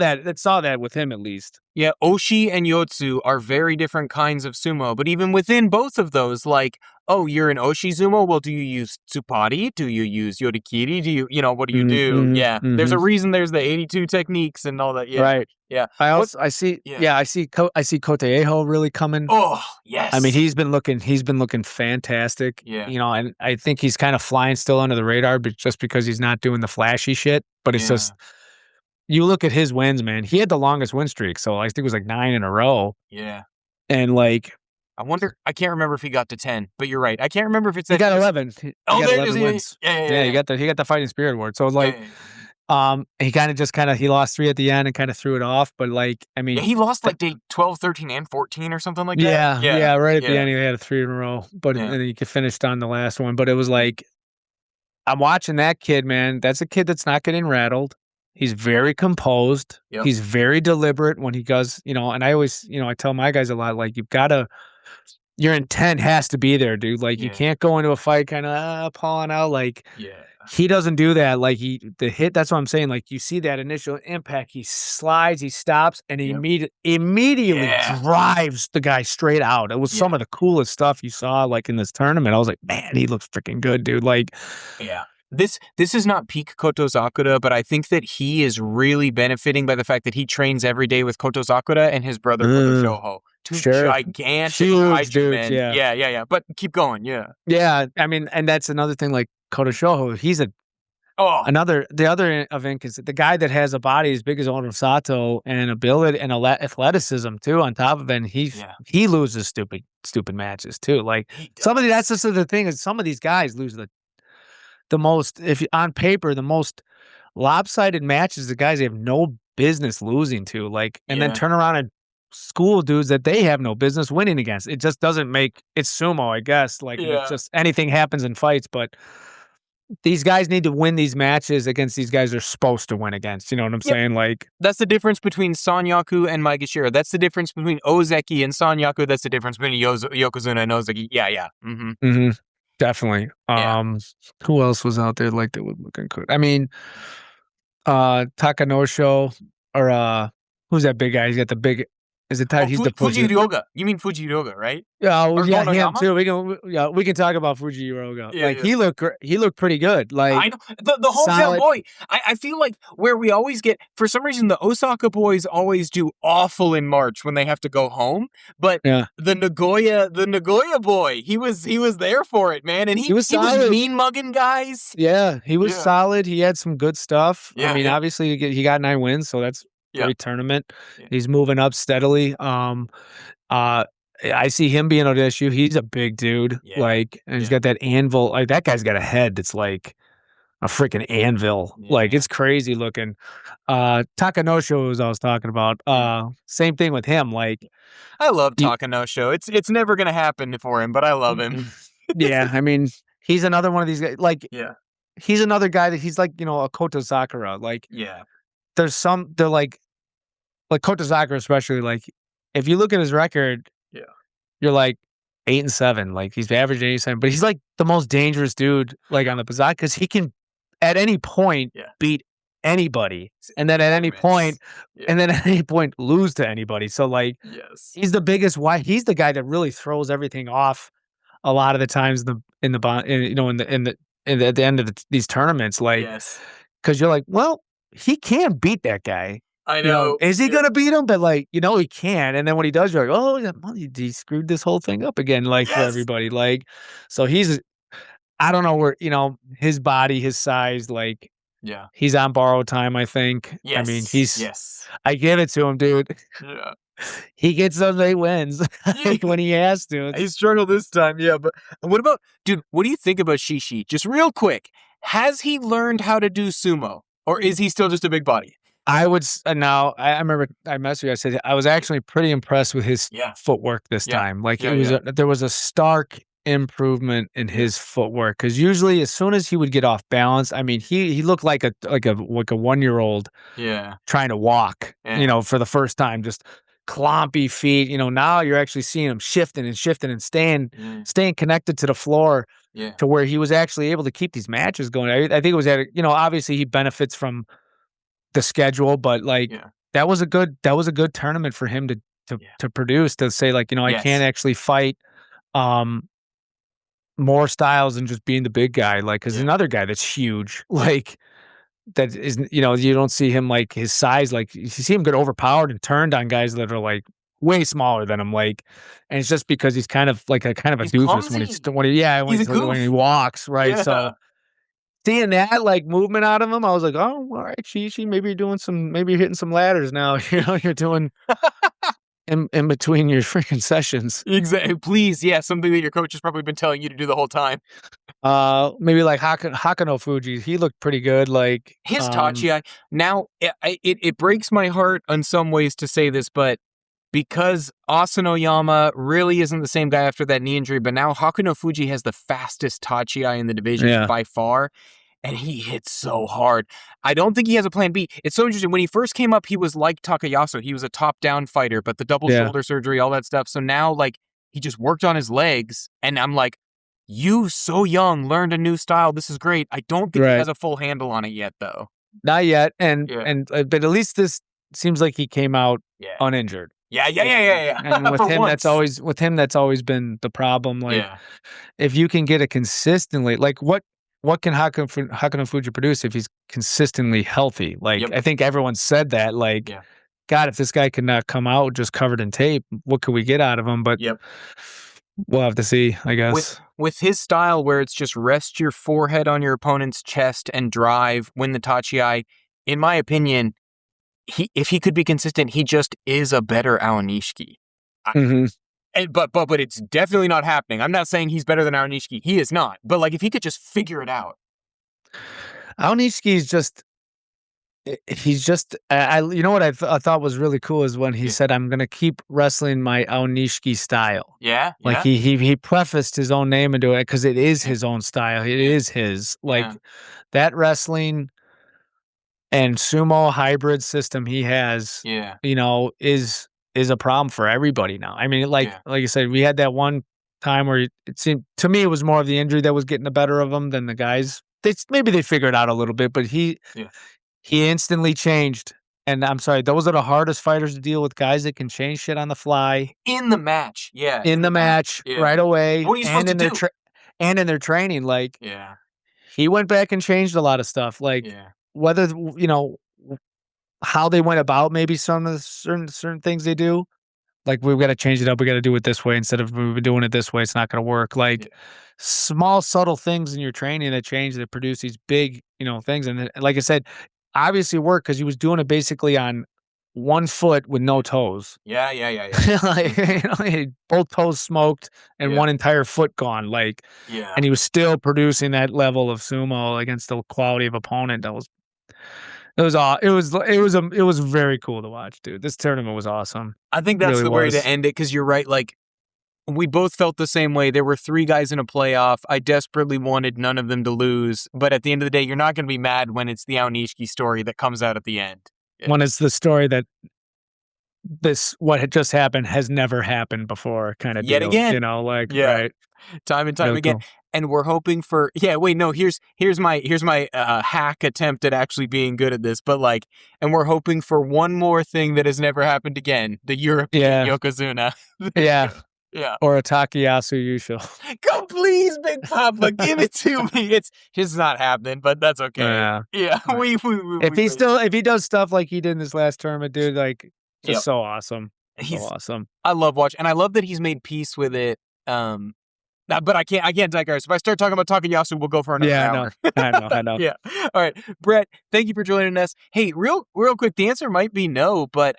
that with him at least. Yeah, Oshi and Yotsu are very different kinds of sumo, but even within both of those, like, oh, you're an Oshi sumo? Well, do you use Tsupari? Do you use Yorikiri? What do you do? Mm-hmm, Yeah, there's mm-hmm. a reason there's the 82 techniques and all that. Yeah, Right. yeah. What? I see Yeah. yeah, I see Koteeho really coming. Oh, I mean, yes. he's been looking fantastic, Yeah, and I think he's kind of flying still under the radar, but just because he's not doing the flashy shit, but it's yeah, just you look at his wins, man. He had the longest win streak, so I think it was like 9 in a row, yeah. and like I wonder, I can't remember if he got to 10, but you're right. I can't remember if it's he that got he was, 11. He oh, got there it is. 11 Yeah, wins. yeah, yeah, Yeah, yeah, he got the fighting spirit award. So yeah, like, yeah, yeah. he he lost 3 at the end and kind of threw it off, but like, I Yeah, mean, he lost like day 12, 13, and 14 or something like that. yeah, Yeah, yeah, right at the yeah, end, he had a 3 in a row, but yeah. and he finished on the last one, but it was like, I'm watching that kid, man. That's a kid that's not getting rattled. He's very composed. Yep. He's very deliberate when he does, and I always, I tell my guys a lot, like, your intent has to be there, dude. Like, you Yeah, can't go into a fight kind of pawing out. Like, yeah. he doesn't do that. Like, the hit, that's what I'm saying. Like, you see that initial impact, he slides, he stops, and he Yep. immediately Yeah. drives the guy straight out. It was Yeah. some of the coolest stuff you saw, like, in this tournament. I was like, man, he looks freaking good, dude. Like, Yeah. This is not peak Koto Sakura, but I think that he is really benefiting by the fact that he trains every day with Koto Sakura and his brother Koto Shoho. Two sure. gigantic Huge kaiju dudes, men. yeah. Yeah, yeah, yeah. But keep going, yeah. Yeah, I mean, and that's another thing, like, Koto Shoho, he's Oh, the other event is the guy that has a body as big as Onosato and ability and athleticism too on top of it, and yeah. he loses stupid matches too, like, He that's does. just the thing is some of these guys lose the most on paper, the most lopsided matches, the guys they have no business losing to, like, and then Yeah. turn around and school dudes that they have no business winning against. It just doesn't make it's sumo, I guess, like, and it's Yeah. just anything happens in fights, but these guys need to win these matches against these guys they're supposed to win against, you know what I'm Yep. saying? Like, That's the difference between Sanyaku and Maegashira. That's the difference between Ozeki and Sanyaku. That's the difference between Yokozuna and Ozeki. Yeah, yeah. Mm-hmm. mhm, definitely. Yeah. Who else was out there like that was looking good? I mean, Takanosho or Who's that big guy? He's got the big. Is it tight? Oh, He's the pussy. Fujiyoga. You mean Fujiyoga, right? Yeah, well, Or yeah, him Gonoyama? too. Yeah, we can talk about Fujiroga. Yeah, Like yeah. he looked pretty good. Like I know the hometown solid. boy. I feel like where we always get for some reason the Osaka boys always do awful in March when they have to go home, but Yeah, the Nagoya boy, he was there for it, man, and he was he was solid. mean mugging guys. Yeah, he was Yeah, solid. He had some good stuff. I yeah, mean, yeah, obviously he got 9 wins, so that's yeah, great tournament. yeah, He's moving up steadily. Uh, I see him being on issue. He's a big dude. yeah, Like, and he's yeah, got that anvil. Like that guy's got a head that's like a freaking anvil. Like yeah, it's crazy looking. Takanosho was I was talking about. yeah. Same thing with him. Like I love you, Takanosho. It's never gonna happen for him, but I love him. yeah, I mean, he's another one of these guys. Like Yeah, he's another guy that he's like, a Koto Sakura. Like yeah, they're like Koto Sakura, especially like if you look at his record, yeah, you're like 8-7. Like he's averaging 87, but he's like the most dangerous dude like on the Bazak because he can at any point yeah. beat anybody, and then at any point, Tournaments. Yeah. and then at any point lose to anybody. So like Yes. he's the biggest. Why he's the guy that really throws everything off a lot of the times in the bond, at the end of these tournaments, like Yes. because you're like, well, he can beat that guy. I know. Is he Yeah. gonna beat him? But like, he can. And then when he does, you're like, oh, yeah, well, he screwed this whole thing up again, like for Yes. everybody. Like, so I don't know where, his body, his size, like Yeah. he's on borrowed time, I think. I mean, Yes. Yes. I give it to him, dude. Yeah. He gets those 8 wins Yeah. like when he has to. He struggled this time, yeah. But what about, dude? What do you think about Shishi? Just real quick, has he learned how to do sumo, or is he still just a big body? I would now. I remember I messaged you. I said I was actually pretty impressed with his Yeah. footwork this Yeah. time. Like Yeah. it was, Yeah. there was a stark improvement in Yeah. his footwork because usually as soon as he would get off balance, I mean he looked like a 1-year-old Yeah. trying to walk. Yeah. For the first time, just clompy feet. Now you're actually seeing him shifting and shifting and Yeah. staying connected to the floor Yeah. to where he was actually able to keep these matches going. I think it was obviously he benefits from the schedule, but like Yeah. that was a good tournament for him to Yeah. to produce to say like, I can't Yes. actually fight um more styles than just being the big guy. Like, cause Yeah. another guy that's huge, Yeah. like that is, you don't see him like his size, like you see him get overpowered and turned on guys that are like way smaller than him, like, and it's just because he's kind of a He's doofus clumsy. when He's a when he goof. walks, right? So Yeah. seeing that, like, movement out of him, I was like, "Oh, all right, Shishi, maybe you're hitting some ladders now." You're doing in between your freaking sessions. Exactly. Please, yeah, something that your coach has probably been telling you to do the whole time. Maybe like Hakano Fuji, he looked pretty good, like, His Tachi, now it breaks my heart in some ways to say this, but because Asanoyama really isn't the same guy after that knee injury, but now Hakuno Fuji has the fastest Tachi in the division yeah, by far, and he hits so hard. I don't think he has a plan B. It's so interesting. When he first came up, he was like Takayasu. He was a top-down fighter, but the double yeah, shoulder surgery, all that stuff. So now, like, he just worked on his legs, and I'm like, you so young, learned a new style. This is great. I don't think he right. has a full handle on it yet, though. Not yet, Yeah. but at least this seems like he came out Yeah. uninjured. Yeah. And with For him, once. that's always been the problem, like, Yeah. if you can get it consistently, like what can Hakuno Fuji produce if he's consistently healthy? Like, Yep. I think everyone said that, like, Yeah. God, if this guy could not come out just covered in tape, what could we get out of him? But Yep. we'll have to see, I guess. With his style where it's just rest your forehead on your opponent's chest and drive, win the Tachi, in my opinion, if he could be consistent, he just is a better Aonishiki. Mhm. But it's definitely not happening. I'm not saying he's better than Aonishiki. He is not. But like if he could just figure it out. Aonishiki is just he's just what I thought was really cool is when he Yeah. said, "I'm gonna keep wrestling my Aonishiki style." Yeah. Like Yeah. he prefaced his own name into it because it is Yeah. his own style. It Yeah. is his, like, Yeah. that wrestling and sumo hybrid system he has, Yeah. is a problem for everybody now. I mean, Yeah. like I said, we had that one time where it seemed to me it was more of the injury that was getting the better of him than the guys. Maybe they figured it out a little bit, but Yeah. he instantly changed And I'm sorry, those are the hardest fighters to deal with, guys that can change shit on the fly In the match. Yeah. in the match Yeah. right away, What are you supposed and to in their do? and in their training. Like, Yeah. he went back and changed a lot of stuff, like, Yeah. whether, how they went about maybe some of the certain things they do. Like, "We've gotta change it up, we gotta do it this way instead of we've been doing it this way, it's not gonna work." Yeah. Like, small, subtle things in your training that change, that produce these big, things, and then, like I said, obviously worked because he was doing it basically on 1 foot with no toes. Yeah. Yeah. Yeah. Yeah. Like, Mhm. he had both toes smoked and Yeah. 1 entire foot gone, like, Yeah. and he was still producing that level of sumo against the quality of opponent. That was it was aw it was very cool to watch, dude. This tournament was awesome. I think that's Really the way to was. end it because you're right. Like, we both felt the same way. There were 3 guys in a playoff. I desperately wanted none of them to lose, but at the end of the day, you're not going to be mad when it's the Aonishiki story that comes out at the end. Yeah. When it's the story that what had just happened has never happened before kinda Yet deal, again. like, Yeah. right. Time and time Real again. cool. And we're hoping for wait, no, here's my hack attempt at actually being good at this, but like, and we're hoping for one more thing that has never happened again, the European Yeah, Yokozuna. There you yeah, go. Yeah. or a Takayasu Yusho. Go, please, Big Papa, give it to me. It's not happening, but that's okay. Yeah, Yeah, right. we wait. If he does stuff like he did in this last tournament, dude, like, just Yep. so awesome. So He's awesome. I love watching, and I love that he's made peace with it. But I can't digress. If I start talking about Takayasu, we'll go for another Yeah, I hour. know. I know. Yeah. All right, Brett, thank you for joining us. Hey, real quick, the answer might be no, but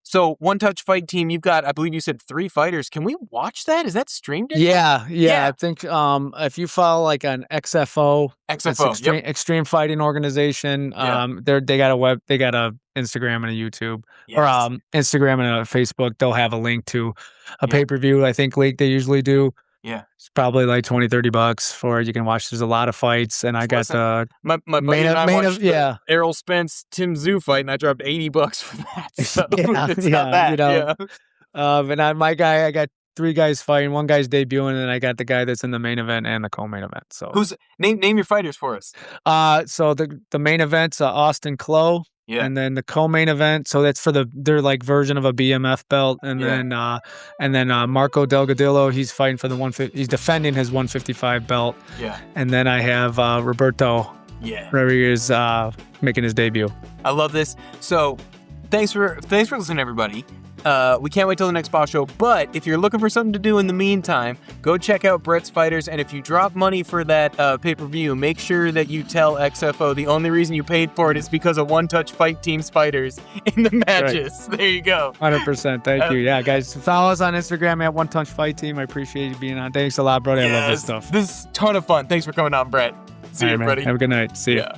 so One Touch Fight Team, you've got, I believe you said 3 fighters. Can we watch that? Is that streamed anywhere? Yeah, I Yeah. think, if you follow, like, on XFO, it's XFO. Yep. Extreme Fighting Organization, Yeah. they got a Instagram and a YouTube, or, Yes. Instagram and a Facebook. They'll have a link to a Yeah. pay-per-view, I think, link they usually do. Yeah. It's probably like 20-30 bucks for it. You can watch. There's a lot of fights, and I got Listen, the my buddy and I main watched of the yeah. Errol Spence Tim Zhu fight, and I dropped $80 for that. So Yeah, it's not yeah, that. Yeah. and I got 3 guys fighting, 1 guy's debuting, and then I got the guy that's in the main event and the co-main event, so. Who's name your fighters for us? So the main event's, Austin Clow, Yeah. and then the co-main event, so that's for their, like, version of a BMF belt, and Yeah. then Marco Delgadillo, he's fighting for the he's defending his 155 belt, Yeah. and then I have, Roberto Yeah. Rodriguez, making his debut. I love this. So thanks for listening, everybody. We can't wait till the next boss show, but if you're looking for something to do in the meantime, go check out Brett's Fighters, and if you drop money for that pay-per-view, make sure that you tell XFO the only reason you paid for it is because of One Touch Fight Team's fighters in the matches. Right. There you go. 100%. Thank you. Yeah, guys, follow us on Instagram at One Touch Fight Team. I appreciate you being on. Thanks a lot, brother. I love this stuff. This is a ton of fun. Thanks for coming on, Brett. See you, man. everybody. Have a good night. See you. Yeah.